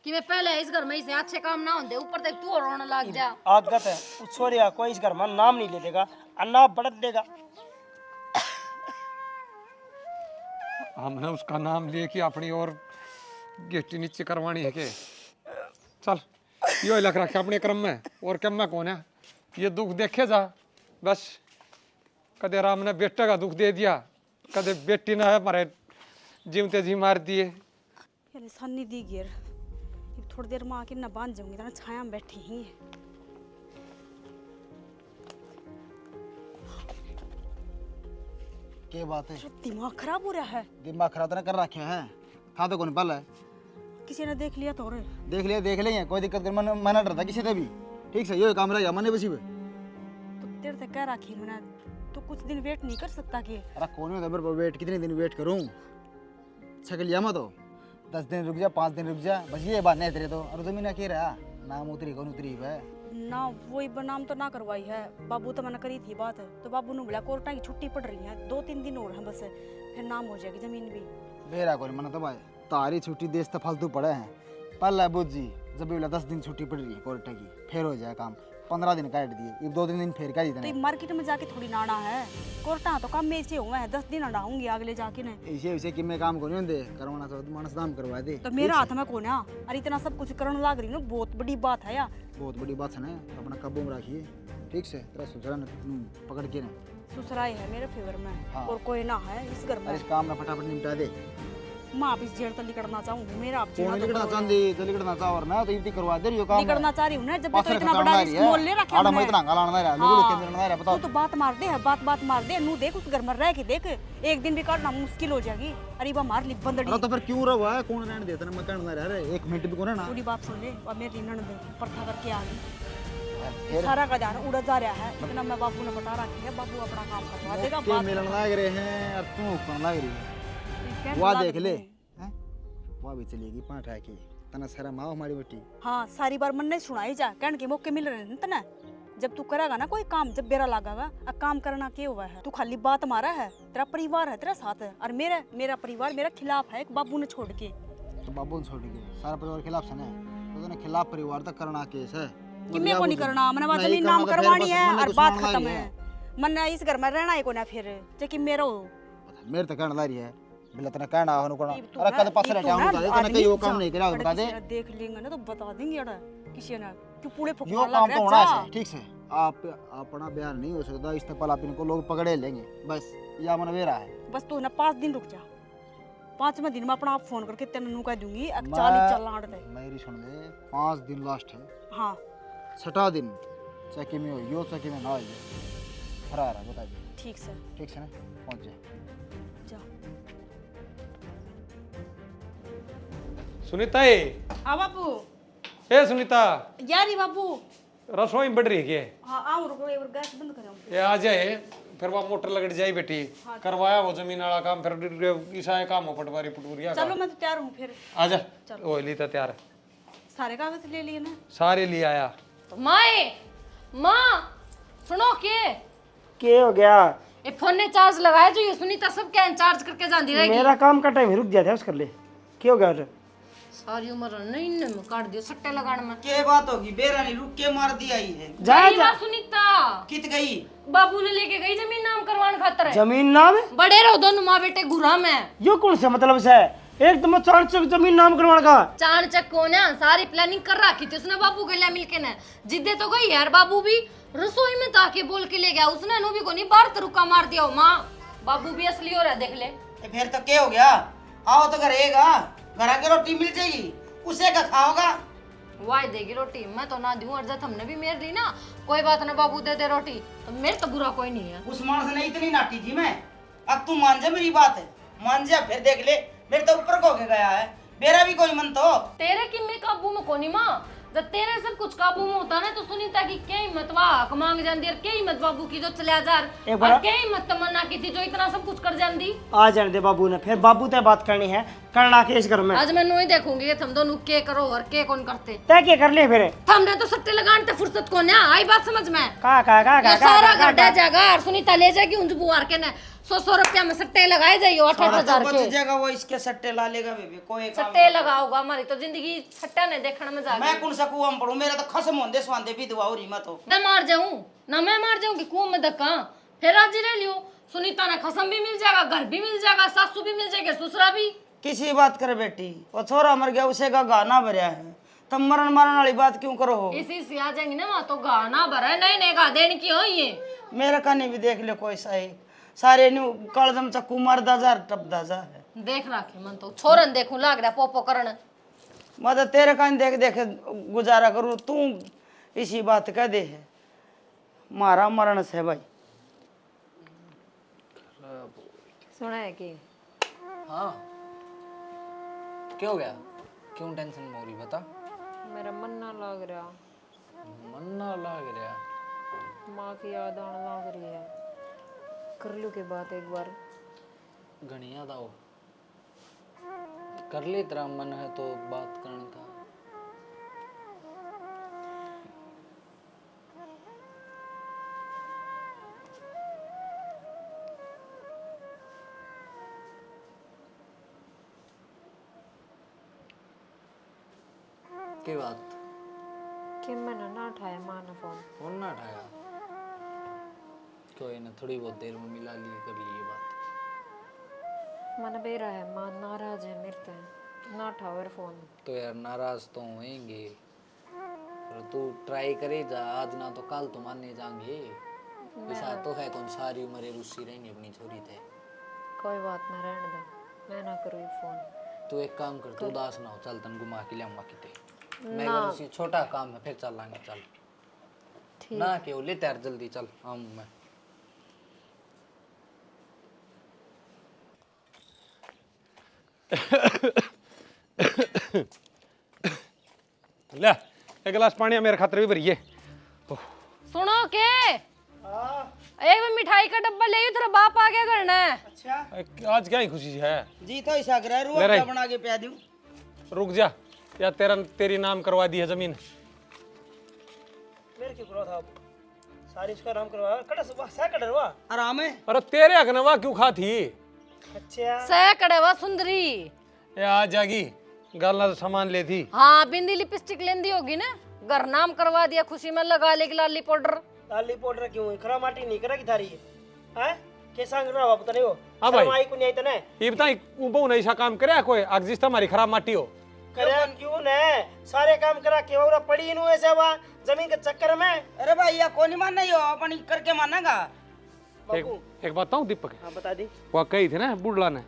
कि मैं पहले इस घर में से अच्छे काम ना होंदे ऊपर तक तू और रोने लग जा आदत है छोरिया कोई इस घर में नाम नहीं ले देगा अन्ना बढ़त देगा हमने उसका नाम लिए कि अपनी और गेटी नीचे करवानी है के चल यो लग रखा अपने क्रम में और क्रम में कौन है ये दुख देखे जा बस कदे राम ने बेटे का दुख दे दिया कदे बेटी ने हमारे जीवते जी मार दिए पहले सन्नी दी गिर थोड़ी देर में आके ना बांध जाऊंगी ना छाया में बैठी ही है क्या बात है दिमाग खराब हो रहा है दिमाग खराब तो ना कर रखे हैं खा तो कौन पल है किसी ने देख लिया तो रे देख लेंगे कोई दिक्कत कर मना डरता किसी से भी ठीक से यो काम रहेगा मने बसी में तो तेरे से कह रखी मैंने तो कुछ दिन वेट नहीं कर सकता के अरे कौन होता मेरे वेट कितने दिन वेट करूं छक लिया मैं तो 10 दिन रुक जा 5 दिन रुक जा बस ये बात नहीं तेरे तो और जमीन क्या रहा नाम उतरी कौन उतरी है ना वही बनाम तो ना करवाई है बाबू तो मैंने करी थी बात तो बाबू ने बोला कोर्टा की छुट्टी पड़ रही है 2-3 दिन और है बस फिर नाम हो जाएगी जमीन भी बेरा कोई मना तो भाई तारी छुट्टी देश तो फालतू पड़े हैं पल है बुझ जी जब भी बोला 10 दिन छुट्टी पड़ रही है कोर्टा की फिर हो जाए काम 15 दिन काट दिए, अब 2 दिन फिर कह दी तो तने। ये मार्केट में जाके थोड़ी नाना है, कोर्टा तो कम में से हुआ है, 10 दिन डाऊंगी अगले जाके ने। ऐसे वैसे कि मैं काम को नहीं होंदे करवाना तो मानस दाम करवा दे। तो मेरा हाथ में कौन है? अरे इतना सब कुछ करने लग रही ना, बहुत बड़ी बात है यार। बहुत बड़ी बात है ना, अपना काबू में रखिए, ठीक से तेरा सुसरा ने पकड़ के ना। ससुराल है मेरे फेवर में हाँ। और कोई ना है इस घर अरे में। इस काम ना फटाफट निपटा दे। माँ आप इस जेल तो निकलना चाहूंगी, मेरा आप कौन निकलना चाहती तो निकलना चाह और मैं तो इतनी करवा दे रही हो काम। निकलना चाह रही हूँ ना, जब भी तो पासर इतना खतरनाक बड़ा है रिस्क मोल ले रखा आड़ा हमने। मैं इतना गालाना रहा लोगों के अंदर ना रहा बताओ। तू तो बात मार दे, बात मार दे, नू देख उस घर में रह के देख, एक दिन भी काटना मुश्किल हो जाएगी। अरे बा मार ली बंदड़ी। अरे तो फिर क्यों रहा है, कौन रहने देता ना, मैं कहना रहा है 1 मिनट भी कौन है ना। पूरी बात सुन ले, और मेरी ननद प्रथा करके आ गई, फिर सारा का ध्यान उड़ा जा रहा है। इतना मैं बाबू ने बता रखी है, बाबू अपना काम करवा देगा। के बात मिलन लग रहे हैं और तू कौन लग रही है। वाह देख ले हैं, वाह भी चलेगी पाठा की तना सारा माँ हमारी बेटी। हाँ सारी बार मन नहीं सुनाई जा, कहने के मौके मिल रहे हैं तना। जब तू करेगा ना कोई काम, जब बेरा लगागा, अब काम करना क्या हुआ है? तू खाली बात मारा है, तेरा परिवार है तेरा साथ है, और मेरा परिवार मेरा खिलाफ है, एक बाबू ने छोड़ के। तो बाबू ने छोड़ के सारा परिवार के खिलाफ से ना, तो तेरे खिलाफ परिवार तक करना केस है कि मैं को नहीं करना, मैंने बात जमीन नाम करवानी है और बात खत्म है। मन इस घर में रहना है को ना फिर कि मेरा हो। मेरे तक कहना ला रही है बिल्ला तना कहना होने को ना। ये तू अरे ना- कद पास ये रह तू जाऊं ना बता दे तने कहीं वो काम नहीं करा बता दे। किसी ने देख लेंगे ना तो बता देंगे यार किसी ने क्यों पूरे यो फुकवा काम लग तो रहा होना है। है ठीक से। आप अपना बयान नहीं हो सकता, इस तक आप इनको लोग पकड़े लेंगे बस, या मन वेरा है। बस तू ना 5 दिन रुक जा, 5वें दिन में अपना आप फोन करके तेन नू कह दूंगी अब मैं- चाली चलान दे। मेरी सुन ले, 5 दिन लास्ट है, हाँ 6ठा दिन चक्की में हो यो चक्की में ना हो फरार है बता दे। ठीक से ठीक से ना पहुंच जाए। जा। सुनीता ये हाँ बाबू, ए सुनीता यार ही बाबू। रसोई में बढ़ रही है क्या? हाँ आओ रुको, एक बार गैस बंद करो। ये आ जाए फिर वहाँ मोटर लगट जाए बेटी, करवाया वो जमीन वाला काम, फिर ईसा काम हो पटवारी पटूरिया चलो मैं तो तैयार हूँ फिर। आ जा ओ ली तो तैयार है, सारे कागज ले लिए ना। सारे लिए आया। तो माए माँ सुनो के हो गया? ये फोन ने चार्ज लगाया जो ये सुनीता सब क्या चार्ज करके जाती रहेगी। मेरा काम का टाइम रुक गया था उस कर ले। क्या हो गया उसे? सारी उम्र नहीं ने काट दियो सट्टे लगाने में। के बात होगी, बेरा नहीं रुक के मार दिया ही है। गई बा सुनीता, कित गई? बाबू ने लेके गई जमीन नाम करवाने खातर है। जमीन नाम है? बड़े रहो दोनों माँ बेटे गुरा में। यो कौन सा मतलब से? एक तो मैं चाणचक जमीन नाम करवाने का। चाणचक को ना सारी प्लानिंग कर रखी थी उसने बाबू के लिए मिलके ने। जिद्दे तो गई यार, बाबू भी रसोई में ताके बोल के ले गया उसने, नो भी को नहीं बाहर तरुका मार दिया हो माँ। बाबू भी असली हो रहा है देख ले। फिर तो क्या हो गया, आओ तो घरेगा, घर की रोटी मिल जाएगी, उसे का खाओगा। वाई देगी रोटी, मैं तो ना दूं, और जब हमने भी मेर ली ना, कोई बात ना बाबू दे दे रोटी, तो मेरे तो बुरा कोई नहीं है। उस मानस ने इतनी नाटी थी मैं, अब तू मान जा मेरी बात है, मान जा फिर देख ले, मेरे तो ऊपर को के गया है, मेरा भी कोई मन तो। तेरे की मैं काबू में कोनी माँ, जब तेरे सब कुछ काबू में होता ना तो सुनीता की क्या हिम्मत वाह मांग जाती और क्या हिम्मत बाबू की जो चले हजार, और क्या हिम्मत तमन्ना की थी जो इतना सब कुछ कर जाती। आ जाने दे बाबू ने, फिर बाबू ते बात करनी है, करना के इस घर में। आज मैं नो ही देखूंगी कि तुम दोनों के करो और के कौन करते। तय क्या कर ले फिर? हमने तो सट्टे लगाने ते फुर्सत को ना आई बात समझ में। का ये सारा घर दे जाएगा और सुनीता ले जाएगी उन बुआर के ने 100 रुपया में सट्टे लगाए जाइए 8-8 बच के जाएगा वो, इसके सट्टे ला लेगा बेबी, कोई काम सट्टे लगाओगा। हमारी तो जिंदगी सट्टा ने देखने में जाएगी। मैं कौन सा कुआं में पड़ूं, मेरा तो खसम होंदे स्वांदे भी दुआ हो रही मत हो। मैं मार जाऊं ना, मैं मार जाऊं कि कुआं में धक्का, फिर राजी रह लियो। सुनीता ने खसम भी मिल जाएगा, घर भी मिल जाएगा, सासू भी मिल जाएगी, ससुरा भी। किसी बात कर बेटी, वो छोरा मर गया उसे का गाना भरया है, तुम मरण मरण वाली बात क्यों करो हो? इसी से आ जाएंगी ना वहाँ तो गाना भरा नहीं नहीं गा देने की हो ये। मेरा कहानी भी देख ले कोई सा ही, सारे न्यू कलजम चक्कू मार दाजा टप दाजा है। देख रखे मन तो छोरन देखूं लाग रहा पोपो करण। मैं तो तेरे कहानी देख देख गुजारा करूँ, तू इसी बात कह दे है, मारा मरण से भाई। सुना है कि हाँ क्या हो गया? क्यों टेंशन में हो रही बता? मेरा मन ना लग रहा, मन ना लग रहा। माँ की याद आने लग रही है, कर लूँ के बात एक बार। घनी याद आओ, कर ले तेरा मन है तो बात करने का। क्या बात? कि मैंने ना उठाया माँ ने फोन ना उठाया, कोई ना, थोड़ी बहुत देर में मिला लिए, कर लिए बात। मन बेरा है, माँ नाराज है मेरे से, ना उठाओ यार फोन। तो यार नाराज तो होंगे, पर तू ट्राई करे जा, आज ना तो कल तो मानने जाएंगे। ऐसा तो है कौन सारी उम्र रुस्सी रहेंगे अपनी छोरी थे। कोई बात ना, रहने दे, मैं ना करूँ फोन। तू एक काम कर, तू उदास ना हो, चल तन घुमा के लियाऊंगा किते। मैं करूँ उसी छोटा काम है, फिर चल लाएंगे, चल ठीक ना के ले तैयार जल्दी, चल आऊँ मैं। ले एक गिलास पानी मेरे खातर भी भरिए। सुनो के एक में मिठाई का डब्बा ले तेरा बाप आ गया करना है। अच्छा आज क्या ही खुशी है। जी तो ऐसा कर ले रुआ रही। क्या बना के पिया दूं। रुक जा, या तेरी नाम करवा दी है जमीन। मेरे क्यों करो था अब? सारी इसका नाम करवा कड़ा सुबह सा कड़ा हुआ। आराम है। अरे तेरे अगनवा क्यों खा थी? अच्छा सह कड़ेवा सुंदरी। ये आ जागी गालना सामान ले थी। हाँ बिंदी लिपस्टिक लेंदी होगी ना, घर नाम करवा दिया, खुशी में लगा लेगी लाली पाउडर। लाली पाउडर क्यों है? खरा माटी नहीं करा की थारी है हैं? कैसा अंग रहा पता नहीं हो। हाँ भाई। शर्म आई को नहीं आई तने। ये बता ऊपर नहीं सा काम करे कोई आग जिस हमारी खराब माटी हो। करे क्यों ने सारे काम करा के और पड़ी नु ऐसे हुआ जमीन के चक्कर में। अरे भाई या कौन मानना यो अपन करके मानेगा। एक बात बताऊं दीपक, हाँ बता दी। वह कही थी ना बुढ़ला ने,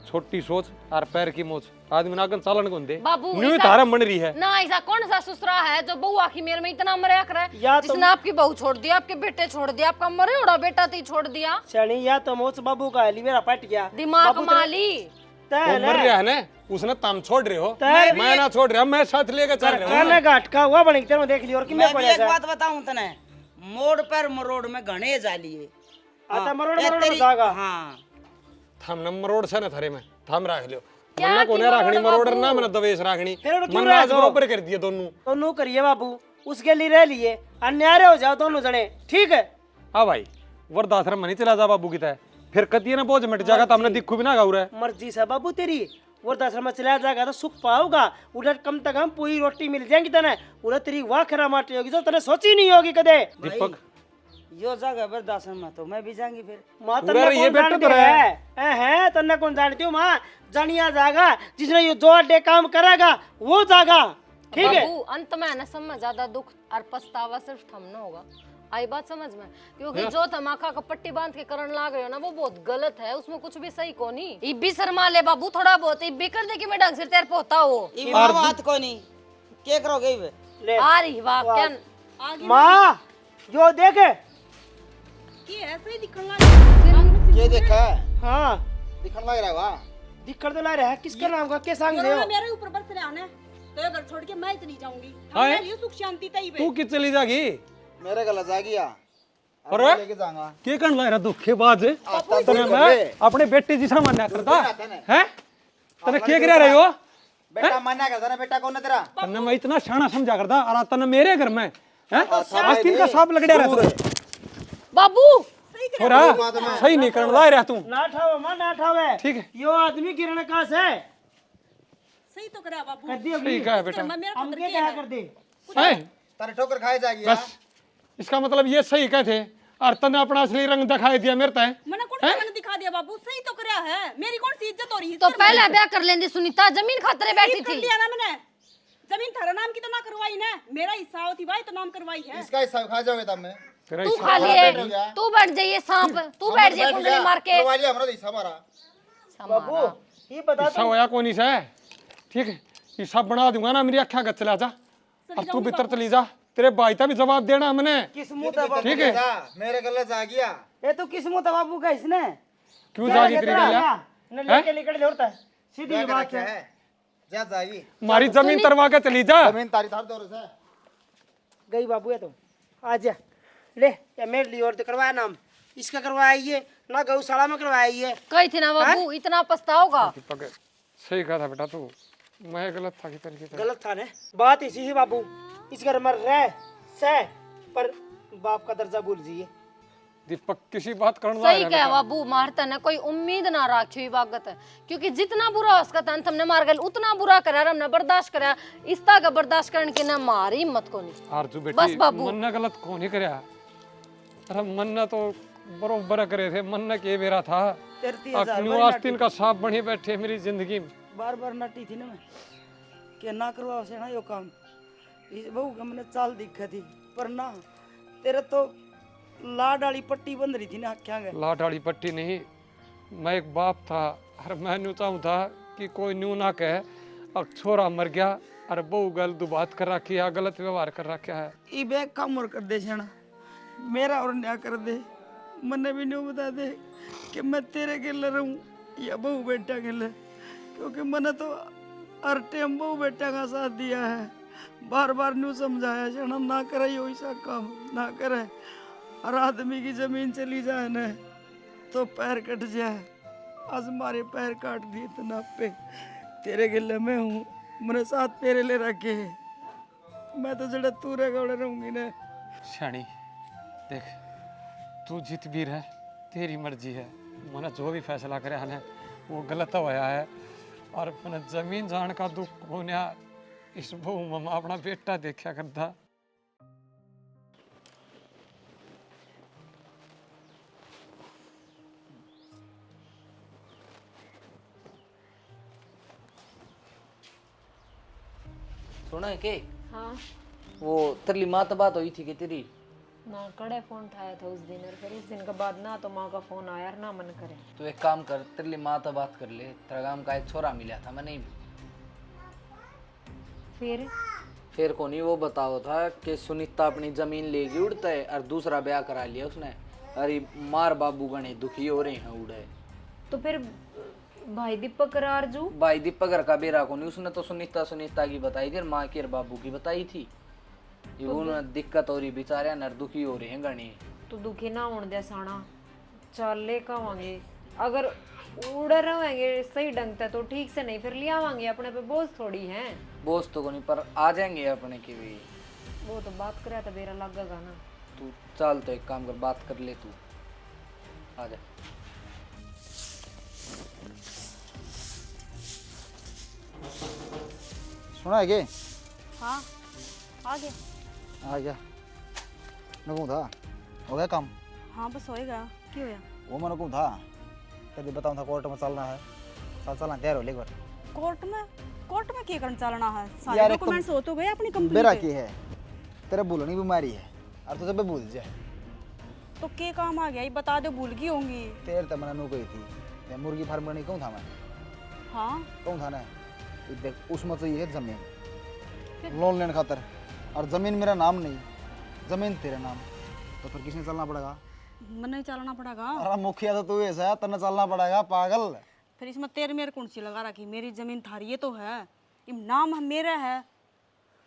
छोटी सोच और पैर की मोच, आदमी नागन चालन को दे बाबू न्यू ऐसा- तारा बन रही है ना ऐसा कौन सा ससुरा है जो बहू आखी मेरे में इतना मरे कर है, या तो- जिसने आपकी बहू छोड़ दिया, आपके बेटे छोड़ दिया, आपका मरे उड़ा बेटा ती छोड़ दिया। शनी या तो मोच बाबू का लीवेरा पट गया। दिमाग माली। वो तय मर रहा है ना, उसने तम छोड़ रहे हो, तय मैं ना छोड़ रहा, मैं साथ लेकर चल रहा हूँ। काने का अटका हुआ बनी तेरे देख लियो और किन्ने मैं भी पड़े एक बात बताऊं तने, मोड़ पर मरोड़ में घने जालिए। आता मरोड़ ए, मरोड़ तेरी- जागा। हाँ थम नंबर रोड से ना थारे में थम राख लियो। क्या मन्ना की कोने राखनी मरोड़ मरोड़ बाबू? ना मैंने दवेश राखनी, फिर और क्यों मन्ना आज राखो? बरोबर कर दिए दोनों। तो नू करिए बाबू, उसके लिए रह लिए, अन्याय हो जाओ दोनों जने, ठीक है? हाँ भाई, वृद्धाश्रम में नहीं चला जा बाबू की तरह, फिर कतिये ना बोझ मिट जाएगा तो हमने दिखू भी ना गाऊ रहा है। मर्जी से बाबू तेरी, वृद्धाश्रम में चला जाएगा तो सुख पाओगा, उधर कम से कम पूरी रोटी मिल जाएगी तने, उधर तेरी वाह खरा माटी होगी जो तने सोची नहीं होगी कदे। दीपक यो जगह वृद्धाश्रम में तो मैं भी जाऊंगी फिर। माँ पूरा तन्ने ये कौन बेटा जानती तो रहा है तन्ने कौन जानती हूँ माँ, जानिया जागा जिसने ये दो अड्डे काम करागा वो जागा, ठीक है? बाबू अंत में ना सब में ज्यादा दुख और पछतावा सिर्फ थमना होगा। आई बात समझ में, क्योंकि जो तमाखा का पट्टी बांध के करण लाग रहे हो ना वो बहुत गलत है, उसमें कुछ भी सही को नहीं। इब्बी शर्मा ले बाबू थोड़ा बहुत, इब्बी कर दे कि मैं ढंग से तेरे पोता हो। ई बात को नहीं के करोगे वे। ले आ रही वाह क्या माँ यो देखे कि ऐसे ही दिखूंगा। ये देखा है हाँ दिखने लग रहा है वाह। दिक्कत तो ला रहा है, किसका नाम का क्या सांग रहे हो? मेरे ऊपर बरस रहे आने, तो ये घर छोड़ के मैं चली जाऊंगी। हाँ, मेरे लिए सुख शांति तई तू कि चली जागी? मेरे गला जा गया और मैं लेके जाऊंगा। के कण ला रहा धोखेबाज आता तने दूर मैं कर अपने बेटे जिसा मान्या करता तने। है, तने के गिरा रहे हो? बेटा मान्या करता ना, बेटा कौन है तेरा? तने मैं इतना शाना समझा करता और तने मेरे घर में हैं आस्तीन का सांप लगड़या रहता बाबू छोरा, सही नहीं करन ला रहा तू। ना ठावे माँ ना ठावे, ठीक है, यो आदमी किरण का है, सही तो करा बाबू। कर दियो ठीक है बेटा। मैं मेरा हम खतर क्या किया क्या है। कर दे? हैं? तारे ठोकर खाए जाएगी बस इसका मतलब ये सही कहते और तने अपना असली रंग दिखाई दिया मेरे तय। मैंने कौन सा मैंने दिखा दिया बाबू, सही तो करा है। मेरी कौन सी इज्जत हो रही है? तो पहले ब्याह कर लेंदी सुनीता, जमीन खातरे बैठी कर थी। लिया ना मैंने, जमीन थारा नाम की तो ना करवाई ना, मेरा हिस्सा होती भाई तो नाम करवाई है। इसका हिस्सा खा जाओगे तब में। तेरा तू हिस्सा खा बैठ लिए, जा। तू बैठ जाइए सांप, तू बैठ जाइए कुंडली मार के। करवा लिया हमारा हिस्सा हमारा। बाबू ये बता हिस्सा होया कोनी से, ठीक है, ये सब बना दूंगा ना, मेरी अखा गच चला जा और तू भीतर चली जा, तेरे भाई का भी जवाब देना हमने। किस मुंह था बाबू? ठीक है। मेरे गले जा गया। ये तो किस मुंह था बाबू का इसने? क्यों जागी तेरी गलिया? न लेके निकल होता है, सीधी क्या बात क्या है। है? जा जाएगी। हमारी जमीन तरवा के चली जा। जमीन तारी थार दौर से। गई बाबू है तो आ जा ले, या मेरे लिए और तो करवाया नाम, इसका करवाया ये ना, गौशाला में करवाया ये। कही थी ना बाबू इतना पछताओगा। दीपक सही कहा था बेटा तू, मैं गलत था कि तेरे की। गलत था ने, बात इसी है बाबू, इस घर में रह सह पर बाप का दर्जा भूल जाइए। दीपक किसी बात करना सही कह बाबू, मारता ना कोई उम्मीद ना राखी बागत है, क्योंकि जितना बुरा उसका तन हमने मार गल उतना बुरा करा हमने बर्दाश्त करा, इस्ता का बर्दाश्त करने के ना मारी हिम्मत को नहीं। आरजू बस बेटी बाबू। मन्ना गलत कौन ही करया, अरे मन्ना तो बरोबर करे थे, मन्ना के मेरा था 33,000 अपनी आस्तीन का साफ बनी बैठे मेरी जिंदगी में। बार बार नटी थी ना मैं कि ना करवाओ से ना यो काम, इस बहू का मैंने चाल दिखा थी, पर ना तेरे तो लाड वाली पट्टी बंद रही थी ना क्या गए। लाट वाली पट्टी नहीं, मैं एक बाप था और मैं न्यू चाहूँ था कि कोई न्यू ना कहे अब छोरा मर गया और बहू गल दुबात कर रखी है, गलत व्यवहार कर रखा है। ई बैग काम और कर दे सेना, मेरा और न्याय कर दे, मन्ने भी न्यू बता दे कि मैं तेरे के लिए रहूं या बहू बेटा के लिए, क्योंकि मैंने तो हर टाइम बहू बेटा का साथ दिया है, बार बार न्यू समझाया सेना ना करे यो ऐसा काम ना करे, हर आदमी की जमीन चली जाए न तो पैर कट जाए, आज हमारे पैर काट दिए तो ना पे तेरे गिले में हूँ, मेरे साथ तेरे लिए रखे, मैं तो जड़ा तू रहेगा उड़े रहूंगी ना। शानी देख, तू जीत भी रह, तेरी मर्जी है, मैंने जो भी फैसला करे है वो गलत होया है, और मैंने जमीन जान का दुख होने इस बहू में अपना बेटा देखा करता। सुना है के हाँ वो तेरी माँ तो बात हुई थी कि तेरी ना कड़े फोन उठाया था उस दिन, और फिर उस दिन के बाद ना तो माँ का फोन आया और ना मन करे। तो एक काम कर, तेरी माँ तो बात कर ले, तेरा गांव का एक छोरा मिला था मैंने, फिर को नहीं वो बताओ था कि सुनीता अपनी जमीन लेगी उड़ता है और दूसरा ब्याह करा लिया उसने, अरे मार बाबू गणे दुखी हो रहे हैं उड़े। तो फिर भाई दीपक करार जू भाई दीपक घर का बेरा को नहीं, उसने तो सुनीता की बताई थी और माँ की और बाबू की बताई थी, ये उन्हें दिक्कत हो रही बेचारे नर दुखी हो रहे हैं गणे। तो दुखी ना होने दे साना, चल ले कवांगे, अगर उड़े रहेंगे सही ढंग से तो ठीक से, नहीं फिर ले आवांगे, अपने पे बोझ थोड़ी है। बोझ तो को नहीं पर आ जाएंगे अपने के भी। वो तो बात करे तो बेरा लगेगा ना। तू चल तो एक काम कर, बात कर ले, तू आ जा। सुना है के हाँ आ गया। आ गया नकू था हो गया काम। हाँ बस होएगा, क्यों होया? वो मैं नकू था तेरे बताऊँ था कोर्ट में चलना है, चलना तैयार हो ले एक बार। कोर्ट में क्या करना चलना है? सारे यार एक तो डॉक्यूमेंट्स हो तो गए अपनी कंपनी बेरा के। की है तेरे भूलनी बीमारी है और तुझे भूल जाए तो क्या काम आ गया ये बता दो, भूल गई होंगी। तेरे तो मैंने नु गई थी मैं मुर्गी फार्म करने कहूँ था मैं हाँ कहूँ था ना ये देख उसमें चाहिए है जमीन लोन लेने खातर, और जमीन मेरा नाम नहीं, जमीन तेरा नाम, तो फिर किसने चलना पड़ेगा? मैंने चलना पड़ेगा। अरे मुखिया तो तू ऐसा है, तने चलना पड़ेगा पागल। फिर इसमें तेरे मेरे कौन सी लगा रखी? मेरी जमीन थारी ये तो है, ये नाम मेरा है,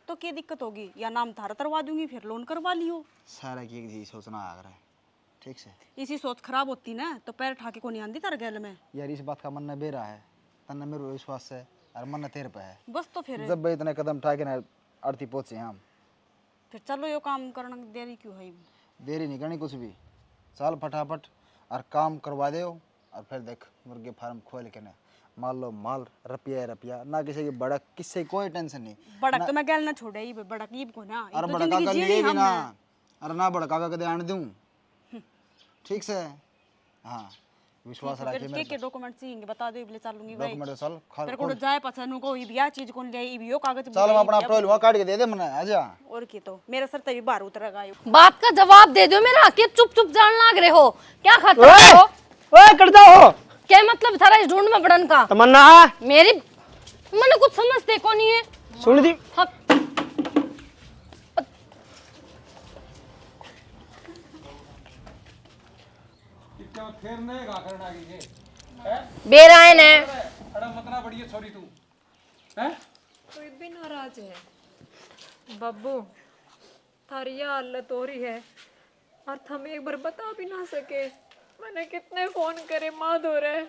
तो क्या दिक्कत होगी? या नाम थारा करवा दूंगी फिर लोन करवा लियो। सारा की एक चीज सोचना आ रहा है ठीक से। इसी सोच खराब होती ना तो पैर ठाके को नहीं आंदी तार गैल में। यार इस बात का मन न बेरा है, तन्ने मेरे विश्वास है और मन तेरे पे है। बस तो फिर जब भाई इतने कदम उठा के ना अड़ती पहुंचे हम, फिर चलो यो काम करने की देरी क्यों है? देरी नहीं करनी कुछ भी, चल फटाफट और काम करवा दे और फिर देख मुर्गे फार्म खोल के ना मान लो माल रुपया रुपया, ना किसी की बड़क, किससे कोई टेंशन नहीं। बड़क तो मैं गैल ना छोड़े ही बड़क ये को ना, और बड़का का लिए भी ना, और ना बड़का का कदे आने दूं ठीक से। हाँ विश्वास रखिए मेरे के डॉक्यूमेंट चाहिए बता दो, इबले चलूंगी भाई। डॉक्यूमेंट चल तेरे को जाए पछानु को इबिया चीज कौन ले, इबियो कागज चल हम अपना टोल हुआ काट के दे दे मने आजा। और की तो मेरे सर तभी बाहर उतरेगा यो। बात का जवाब दे दो, मेरा के चुप चुप जान लाग रहे हो, क्या खतरा हो? ओए कट जाओ। क्या मतलब थारा इस ढूंढ में पड़न का? तमन्ना मेरी मैंने कुछ समझते कौन है? सुन दी हाँ। फिर नहीं गा करना की बेरायन है। अरे मतना बड़ी है छोरी तू हैं? कोई भी नाराज है बाबू, थारी यह हालत हो रही है और हम एक बार बता भी ना सके। मैंने कितने फोन करे माँ दो रहे,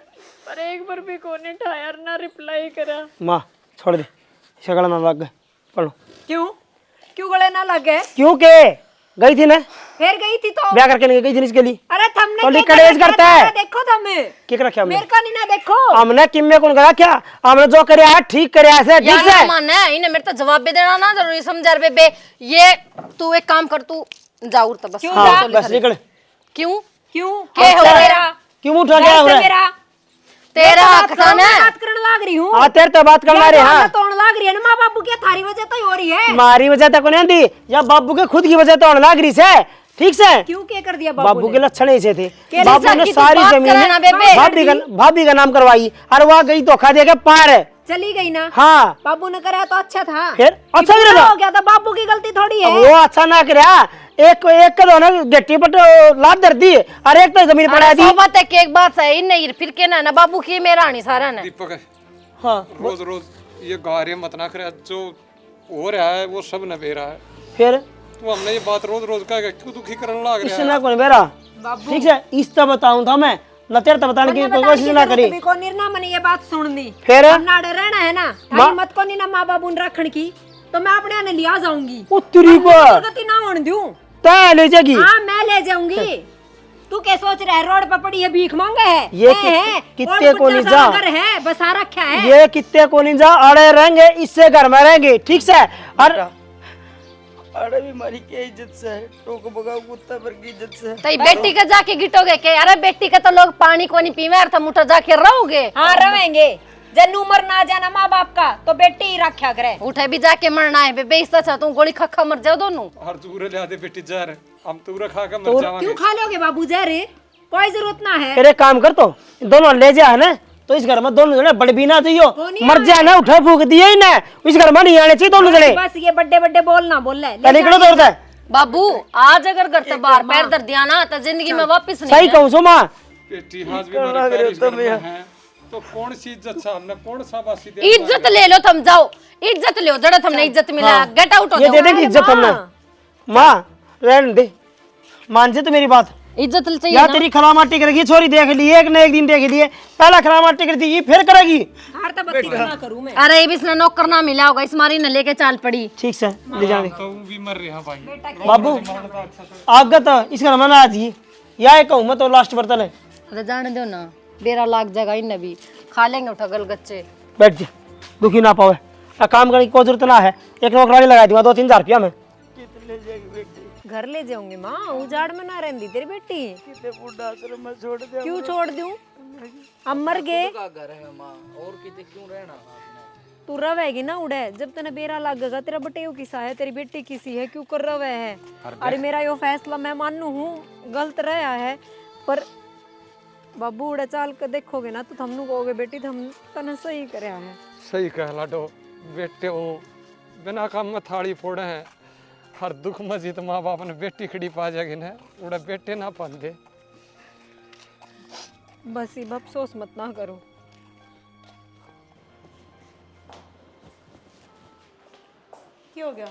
पर एक बार भी कोने उठाया ना रिप्लाई करा। माँ छोड़ दे, शगल ना लग गए पढ़ो। क्यों क्यों गले ना लगे? क्यों के गई थी ना फिर गई थी तो ब्याह करके नहीं गई जिनिस के लिए अरे थमने तो के कलेज करता है देखो तुम क्या रखा हमने मेरे का नहीं ना देखो हमने किम्मे कौन करा क्या हमने जो करे है ठीक करे ऐसे ठीक यार है मानना है इन्हें मेरे तो जवाब भी देना ना जरूरी समझा रे बेबे। ये तू एक काम कर, तू जाऊर तो बस। हाँ बस निकल क्यों क्यों क्या हो तेरा क्यों उठा गया वैसे है मेरा तेरा हक था ना। बात करने लाग रही हूँ हाँ तेरे तो बात करना रे हाँ तोड़ लाग रही है ना माँ बापू की थारी वजह तो ही हो रही है मारी वजह तक नहीं आंदी या बाबू के खुद की वजह तो होने लाग रही से ठीक से क्यों क्या कर दिया बाबू के लक्षण ऐसे थे के बाबू लक्षण ने की तू सारी बात जमीन करे ना बेबे। भाभी का नाम करवाई और वहाँ गई धोखा दे के पार चली गई ना हाँ बाबू ने कराया तो अच्छा था फिर अच्छा ये गिरा पूरा हो गया था बाबू की गलती थोड़ी है वो अच्छा ना करा एक एक का दोनों गट्टी पर लाद दर दी और एक तो जमीन पड़ा दी बात है कि एक बात सही नहीं फिर के ना बाबू की मेरा नहीं सारा ना। दीपक है, हाँ रोज रोज ये गारे मत ना करे, जो हो रहा है वो सब न बेरा है। फिर तू हमने ये बात रोज रोज कह क्यों दुखी करने लग रहा इससे है? ना कौन बेरा ठीक है इस तो बताऊं था मैं न तेरे तो बताने की कोशिश ना करी को निर्णय मैंने ये बात सुन दी फिर नाड़े रहना है ना थारी मत को नहीं ना माँ बाबू ने रखने की तो मैं अपने आने लिया जाऊंगी उत्तरी को गति ना होने दूं तय ले जाएगी हाँ मैं ले जाऊंगी तू क्या सोच रहा है रोड पर पड़ी है भीख मांगे है ये है कितने को नहीं जा घर है बसा रखा है ये कितने को नहीं जा अड़े रहेंगे इससे घर में रहेंगे ठीक से और अरे बीमारी की इज्जत से है, टोक बगाओ कुत्ता पर की इज्जत से है। तो बेटी का जाके गिटोगे के? अरे बेटी का तो लोग पानी को नहीं पीवे और तुम उठा जाके रहोगे। हाँ रहेंगे जन उमर ना जाना माँ बाप का तो बेटी ही रखा करे उठे भी जाके मरना है बेबे, इससे अच्छा तुम गोली खा मर जाओ दोनों। हर दूर ले आते बेटी जा रहे हम तूरा खा के मर जावांगे। क्यों खा लोगे बाबू जा रे कोई जरूरत ना है फिर एक काम कर तो दोनों ले जा है ना तो इस घर में दोनों जने बड़ भी ना चाहिए मर जाए ना उठा फूक दिए ही ना इस घर में नहीं आने चाहिए दोनों जने बस ये बड़े बड़े बोलना बोल रहे पहले निकलो दौड़ता है बाबू आज अगर घर से बाहर पैर धर दिया ना तो जिंदगी में वापस नहीं। सही कहूँ सो माँ बेटी हाथ भी मेरे पैर इस घर में है तो कौन सी इज्जत सा हमने कौन सा बासी दे इज्जत ले लो तुम, जाओ इज्जत लो जड़ा तुमने इज्जत मिला गेट आउट हो ये दे जाओ। देगी इज्जत हमने माँ रहने दे मान से तो मेरी बात इज्जत चाहिए या ना। तेरी खरामा टिकरेगी छोरी देख ली एक न एक दिन देख लिए पहला खरामा टिकर दी फिर करेगी हार तो बत्ती ना करूं मैं अरे भी इसने नौकर ना मिला होगा, इस मारी ने लेके चाल पड़ी। ठीक से ले जाएंगे तो भी मर रहा भाई। बाबू आगे तो इस घर में ना आजी या एक कहूँ मैं तो लास्ट बर्तन है अरे जाने दो ना, बेरा लाग जाएगा इन भी खा लेंगे उठा गल गच्चे। बैठ जा दुखी ना पावे काम करने की कोई जरूरत ना है एक नौकरानी लगा दूंगा 2-3 रुपया में घर ले जाऊंगी माँ उजाड़ में ना रहती तेरी बेटी क्यों छोड़ दूं अब मर गए घर है माँ और किते क्यों रहना तू रवेगी ना उड़े जब तने बेरा लगेगा तेरा बटेऊ किसा है तेरी बेटी किसी है क्यों कर रवे है। अरे मेरा यो फैसला मैं मानू हूँ गलत रहा है पर बाबू उड़े चाल के देखोगे ना तो थमनु कहोगे बेटी थम तने सही करया है। सही कह लाडो बेटे हो बिना काम में थाली फोड़े हैं हर दुख मजीद माँ बाप ने बेटी खड़ी पा जाएगी ना उड़ा बेटे ना पान दे। बस ही अफसोस मत ना करो। क्या हो गया?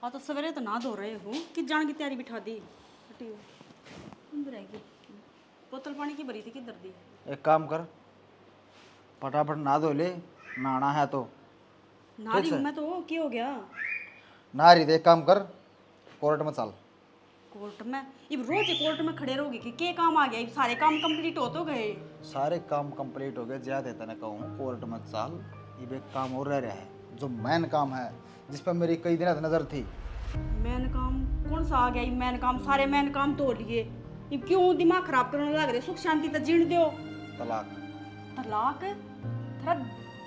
हाँ तो सवेरे तो ना धो रहे हूँ कि जान की तैयारी बिठा दी हटी हो। अंदर आएगी बोतल पानी की भरी थी किधर दी? एक काम कर फटाफट नहा धो ले नहाना है तो नारी मैं तो क्या हो गया? ना रही एक काम कर कोर्ट में चल। कोर्ट में अब रोज कोर्ट में खड़े रहोगे कि क्या काम आ गया? अब सारे काम कंप्लीट हो तो गए। सारे काम कंप्लीट हो गए ज्यादा तेने कहूँ कोर्ट में चल। ये एक काम और रह रहा है जो मेन काम है जिस पर मेरी कई दिन नजर थी। मैन काम कौन सा आ गया? ये मैन काम सारे मैन काम तो लिए अब क्यों दिमाग खराब करने लग रहे? सुख शांति तो जीण दो। तलाक तलाक? तेरा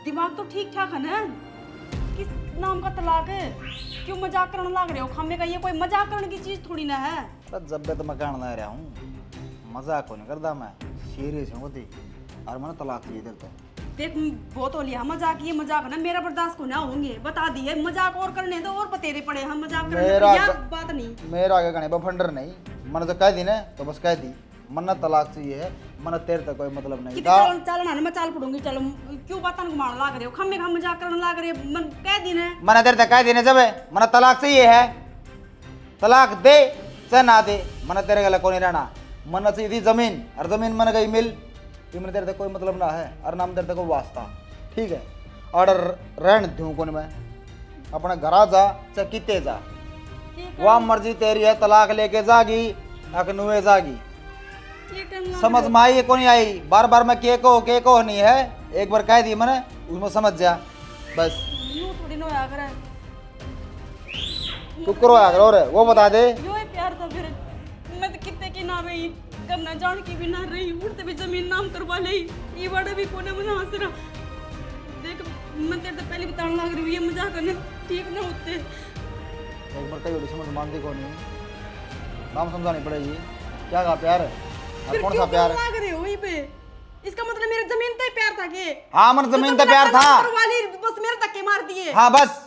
दिमाग तो ठीक ठाक है ना? किस नाम का तलाक है? क्यों मजाक करने लग रहे हो? खामे का ये कोई मजाक करने की चीज थोड़ी ना है। जब भी तो मैं कहना ना रहा हूँ मजाक को नहीं करता मैं सीरियस हूँ होती और मैंने तलाक चाहिए दिल तो देख बहुत हो लिया मजाक, ये मजाक ना मेरा बर्दाश्त को ना होंगे बता दिए। मजाक और करने दो और बतेरे पड़े हम मजाक करने मेरा यह बात नहीं। मेरा आगे कहने बफंडर नहीं मैंने तो कह दी ना तो बस कह दी मन्ना तलाक चाहिए है मन्ना तेरे तक कोई मतलब नहीं कितने चाल चालना ना मैं चाल पड़ूंगी। चलो क्यों बात घुमाने लग रहे हो? खम्मे खम मजाक करने लग रहे हो। मन कह दी ना मैंने तेरे तक कह दी ना जब मन्ना तलाक चाहिए है तलाक दे चाहे ना दे मन्ना तेरे गला को नहीं रहना। मन्ना चाहिए थी जमीन और जमीन मन गई मिल ये मैंने तेरे तक कोई मतलब ना है और नाम तेरे तक कोई वास्ता ठीक है। और रहन दूँ कौन मैं अपना घर जा चाहे किते जा वह मर्जी तेरी है, तलाक लेके जागी अकनुए जागी। ये करना समझ में आई को नहीं आई? बार बार मैं के को नहीं है, एक बार कह दी मैंने, उसमें समझ जा बस। यूं थोड़ी ना होया करे। तू करो आकर और वो बता दे। यो ही प्यार था फिर। मैं तो कितने की ना रही, करना जान की भी ना रही, उड़ते भी जमीन नाम करवा ली। ये बड़ा भी कोने में हंस रहा। देख मैं तेरे तो पहले बताने लग रही हूँ, ये मजाक करने ठीक ना होते। एक बार कही समझ मानती को नहीं, नाम समझानी पड़ेगी। क्या कहा प्यार है और फिर कौन क्यों सा प्यार है? लग रहे हो वहीं पे? इसका मतलब मेरे जमीन पे प्यार था के? हाँ मन जमीन पे प्यार था। करवा ली, बस मेरे धक्के मार दिए। हाँ बस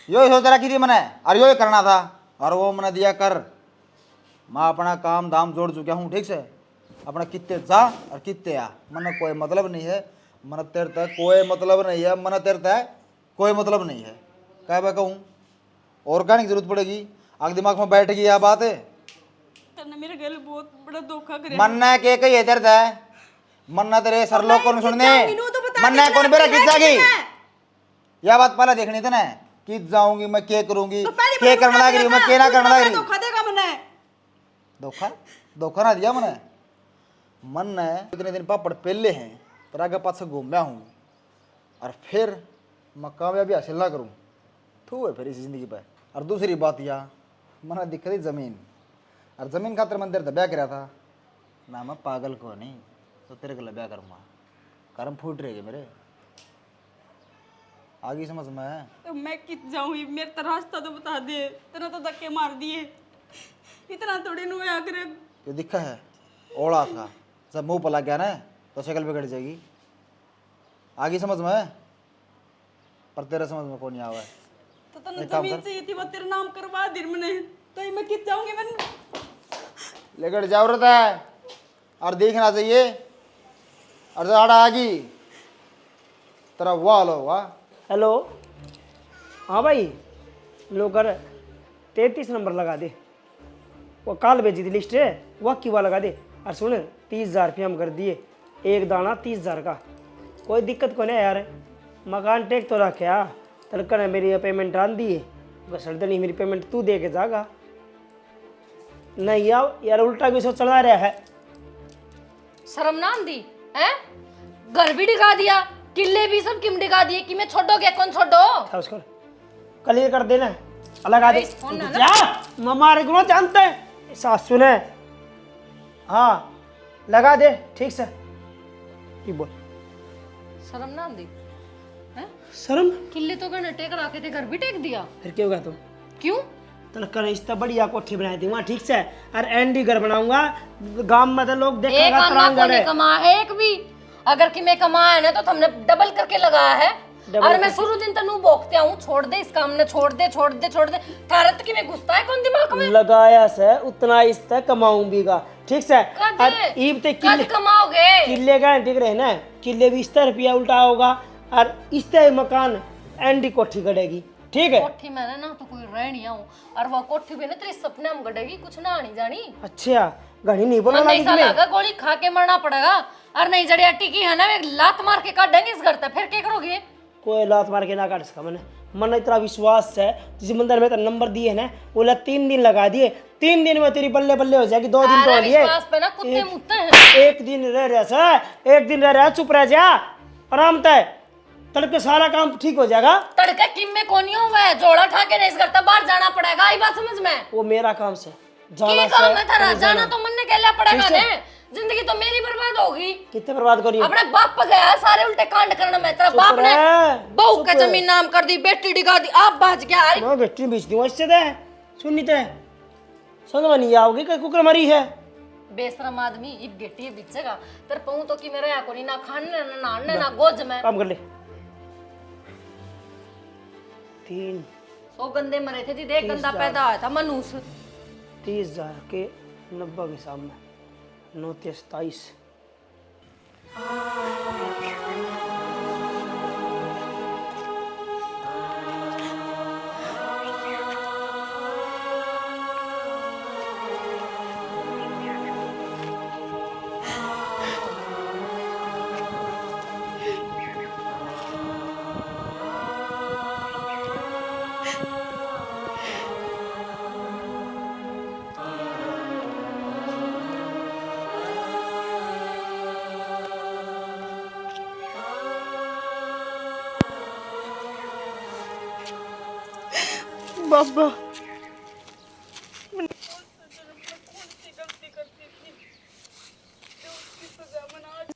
यो ही सोच रखी थी मैंने, और यो ही करना था, और वो मैंने दिया कर। मैं अपना काम धाम जोड़ चुका हूँ, ठीक से। अपना कितने जा और कितने आ, मैंने कोई मतलब नहीं है। मैंने तेरे तक कोई मतलब नहीं है, मैंने तेरे तक कोई मतलब नहीं है। क्या मैं कहूँ और कहने की जरूरत पड़ेगी? आग दिमाग में बैठ गई यह बात है। तेने मेरे घर बहुत बड़ा धोखा करे। मन्ना के कही है तेरे तक, मन्ना तेरे सर लोग कौन सुनने, मन्ना कौन बेरा खींच जागी। यह बात पहले देखनी थी ना, खींच जाऊंगी मैं, क्या करूंगी, क्या करने लग रही मैं, क्या ना करने लग रही। धोखा देगा मैंने। धोखा धोखा ना दिया मैंने। मन ने इतने दिन पापड़ पहले हैं पर आगे पास घूमया हूँ, और फिर मैं कामयाबी हासिल ना करूँ थू है फिर इस जिंदगी पे। और दूसरी बात यह मैंने दिक्कत थी जमीन, और जमीन खातर मैंने तेरे ब्याह करा था ना। मैं पागल को नहीं तो तेरे को ब्याह करूँगा, कर्म फूट रहेगी मेरे। आगे समझ में है? तो मैं कित जाऊँ, मेरे तो रास्ता तो बता दे। तेरा तो धक्के मार दिए, इतना थोड़ी नु होया करे। ये दिखा है ओला था, जब मुंह पर लग गया ना तो शक्ल बिगड़ जाएगी। आगे समझ में है? पर तेरा समझ में कौन नहीं आवा है। तो तने जमीन चाहिए थी, वो तेरे नाम करवा दी मैंने, तो ये मैं कित जाऊंगी मैं? लेकर जरूरत है और देखना चाहिए। और ज़्यादा आगी तेरा वाह लो वाह। हेलो, हाँ भाई, लो कर 33 नंबर लगा दे। वो काल भेजी थी लिस्ट है, वह की लगा दे। और सुन 30,000 रुपये हम कर दिए, एक दाना 30,000 का। कोई दिक्कत को नहीं यार, मकान टेक तो रखे। तलकर ने मेरी पेमेंट आन दी है, सरदनी मेरी पेमेंट तू दे के जागा। नहीं यार उल्टा भी सो चला रहा है। शर्म ना आंदी है? घर भी डिगा दिया, किले भी सब किम डिगा दिए कि मैं छोड़ो क्या? कौन छोड़ो? था उसको क्लियर कर देना, अलग आ दे। क्या हमारे गुनो जानते हैं सास सुने? हाँ लगा दे, ठीक से ठीक बोल। शर्म ना आंदी है? शर्म किले तो घर टेक रखे थे, घर भी टेक दिया। फिर क्यों गया तुम? क्यों? तलकर इतना बढ़िया कोठी बनाई दी वहाँ, ठीक से। और एंडी घर बनाऊंगा, गांव में तो लोग एक देखेगा आना प्रांगण को है। कमा है एक भी, अगर कि मैं कमाया है ना तो तुमने डबल करके लगाया है। और मैं शुरू दिन तनु बोकते हूँ, छोड़ दे इस काम ने, छोड़ दे छोड़ दे छोड़ दे। थारत की में घुसता है कौन दिमाग में? लगाया से उतना इस तक कमाऊंगा, ठीक से। कद और ईब ते कद कमाओगे? किले का ठीक रहे ना, किले 20 रुपया उल्टा होगा। और इस तरह मकान एंडी कोठी गड़ेगी, ठीक है। कोठी में ना तो कोई रह नहीं आऊं, और वो कोठी भी ना तेरे सपने में गड़ेगी, कुछ ना आनी जानी। अच्छा घड़ी नहीं बोला मन ऐसा लगा गोली खा के मरना पड़ेगा। और नहीं जड़ी अट्टी की है ना, एक लात मार के काटेंगे इस घर तक, फिर क्या करोगे? कोई लात मार के ना काट सका मैंने। मन इतना विश्वास है, जिस मंदिर में तो नंबर दिए है ना, वो 3 दिन लगा दिए। 3 दिन में तेरी बल्ले बल्ले हो जाएगी। 2 दिन तो अरे लिए, विश्वास पे ना कुत्ते मुत्ते हैं। एक दिन रह रहा से, एक दिन रह रहा, चुप रह जा, आराम तय, तड़के सारा काम ठीक हो जाएगा। तड़के किम में कोनी हुआ है, जोड़ा ठा के नहीं इस घर तक बाहर जाना पड़ेगा। आई बात समझ में? वो मेरा काम से की काम है थारा? जाना तो मन ने कहला पड़ेगा ने। जिंदगी तो मेरी बर्बाद होगी। कितने बर्बाद करी? अपने बाप पे गया सारे उल्टे कांड करने में। तेरा बाप ने बहू के जमीन नाम कर दी, बेटी डिगा दी, आप बाज गया। अरे मैं बेटी बेच दूं इससे दे, सुननी ते समझ में नहीं आओगी कि कुकर मरी है। बेशरम आदमी ये बेटी बिचेगा तेरे पऊ तो कि मेरा या कोनी ना खाने ना नहाने ना गोज में। काम कर ले। 3 100 गंदे मरे थे जी, देख गंदा पैदा आया था मनुष्य। 30,000 के 90 के सामने 9 × 27। बाबा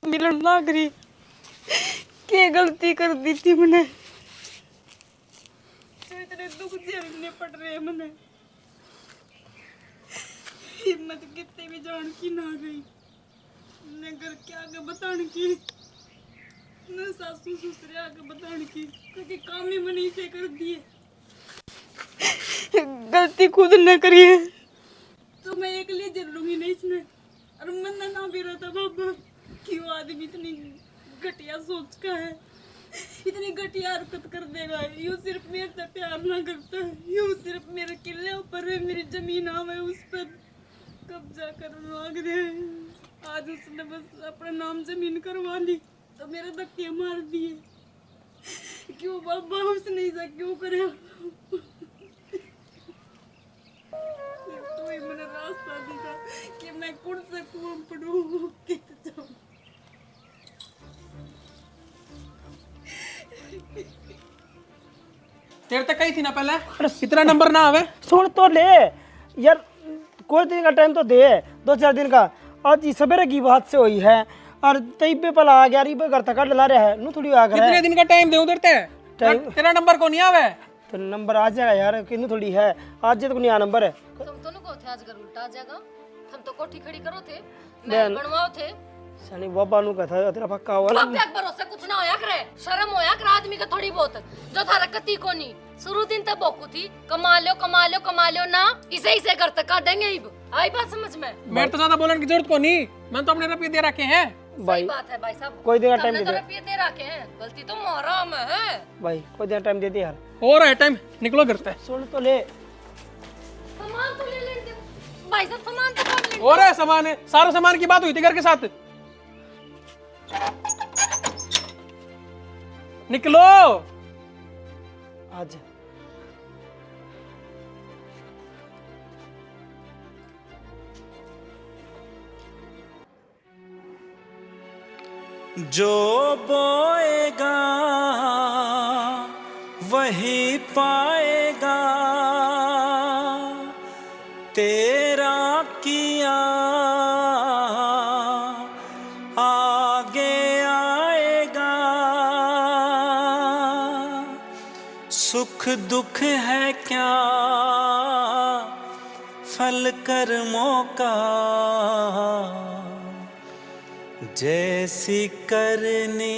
मिलन लाग रही क्या गलती कर दी थी मैंने तो इतने दुख झेलने पड़ रहे हैं मैंने हिम्मत कितने भी जान की ना गई ने घर के आगे बताने की न सासू ससुरे आगे बताने की क्योंकि काम ही मनी से कर दिए गलती खुद न करिए तो मैं अकेले झेलूंगी नहीं इसमें और मन ना भी रहता बाबा कि वो आदमी इतनी घटिया सोच का है इतनी घटिया हरकत कर देगा यूँ सिर्फ मेरे से प्यार ना करता है यूँ सिर्फ मेरे किले ऊपर है मेरी जमीन है उस पर कब्जा कर मांग रहे हैं आज उसने बस अपने नाम जमीन करवा ली तो मेरे धक्के मार दिए क्यों बाबा उसने ऐसा क्यों करे तो ही मैंने रास्ता दिखा कि मैं कौन से कुआं पढ़ूं कित जाऊं तेरे तक कही थी ना पहले इतना नंबर ना आवे सुन तो ले यार कुछ दिन का टाइम तो दे 2-4 दिन का आज सवेरे की बात से हुई है और तई पे पला आ गया री पे घर तक ला रहा है नु थोड़ी आ गया कितने दिन का टाइम दे उधर ते तेरा नंबर को नहीं आवे तो नंबर आ जाएगा यार किन्नू थोड़ी है आज तक नहीं आ नंबर है तुम तो को थे आज घर उल्टा आ जाएगा हम तो कोठी खड़ी करो थे मैं बनवाओ थे सनी बाबा नु कथा तेरा पक्का हुआ ना बाप भरोसे कुछ ना होया करे शर्म होया करे आदमी का थोड़ी बहुत जो थारा कती को नहीं शुरू दिन तक बोकू थी कमा लो ना इसे इसे कर तक काटेंगे ही आई बात समझ में मेरे तो ज्यादा बोलने की जरूरत को नहीं मैंने तो अपने रुपये दे रखे हैं भाई बात है भाई साहब कोई दिन का टाइम दे दे रुपये दे रखे हैं गलती तो मोहरा में है भाई कोई दिन का टाइम दे दे यार हो रहा है टाइम निकलो घर से सुन तो ले सामान तो ले लेंगे भाई साहब सामान तो कर लेंगे हो रहा है सामान है सारा सामान की बात हुई थी घर के साथ निकलो आज जो बोएगा वही पाएगा तेरा किया आगे आएगा सुख दुख है क्या फल कर्मों का जैसी करनी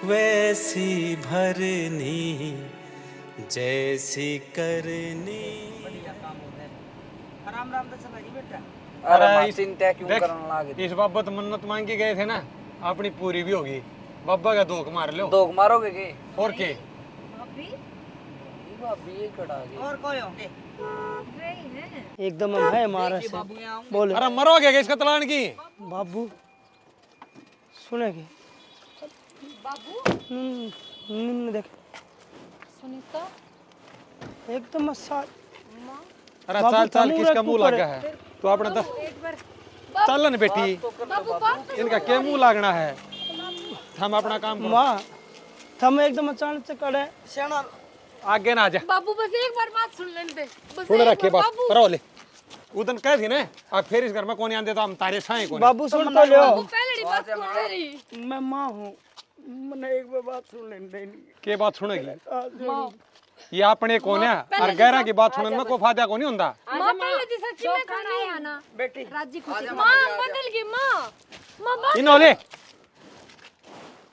वैसी भरनी जैसी करनी आराम आराम से चला बेटा अरे चिंता क्यों करने लागे इस बाबत मन्नत मांग के गए थे ना अपनी पूरी भी होगी बाबा का धोख मार लो दोग मारोगे के और के भाभी ये कड़ा गई और कोई होंगे एकदम हम है मारा से बोल अरे मरोगे क्या इसका तलान की बाबू सुनेगी बाबू देख सुनीता एकदम मसाज अरे बाबू, चल चल तमु किसका रख मुंह ऊपर लगा है तो अपना तो चल न बेटी बाबू बात इनका क्या मुंह लगना है हम अपना काम करो माँ थम एकदम अचानक से कड़े सियाना आगे ना जा बाबू बस एक बार बात सुन लेने दे बस सुन एक रखे बार, बात करो ले उदन कह थी ना अब फिर इस घर में कौन आंदे तो हम तारे छाए कौन बाबू सुन तो लियो पहले बात सुन मेरी मैं माँ हूँ मैंने एक बार बात सुन लेने देनी के बात सुनेगी ये अपने कौन है और गहरा की बात सुनने में कोई फायदा को नहीं होता मां पहले जी सच्ची में करनी है ना बेटी राजी खुशी मां बदल गई मां बात इन्होंने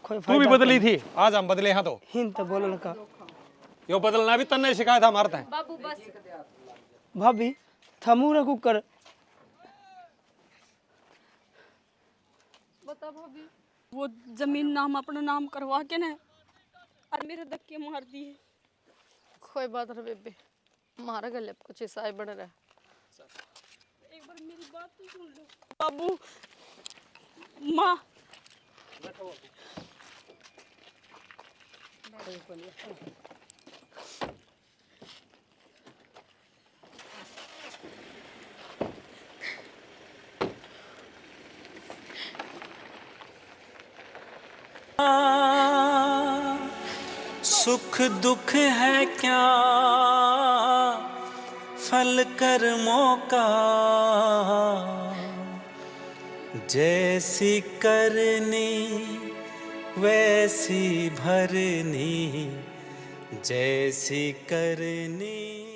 कोई तू भी बदली थी आज हम बदले हैं तो हिंद तो बोलने का यो बदलना भी तन्ने सिखाया था मारता है बाबू बस भाभी थमू रे कुकर बता भाभी वो जमीन नाम अपना नाम करवा के ना और मेरे धक्के मार दिए कोई बात नहीं बेबे मारा गले कुछ ऐसा ही बढ़ रहा है एक बार मेरी बात तो सुन लो बाबू माँ सुख दुख है क्या फल कर्मों का, जैसी करनी वैसी भरनी, जैसी करनी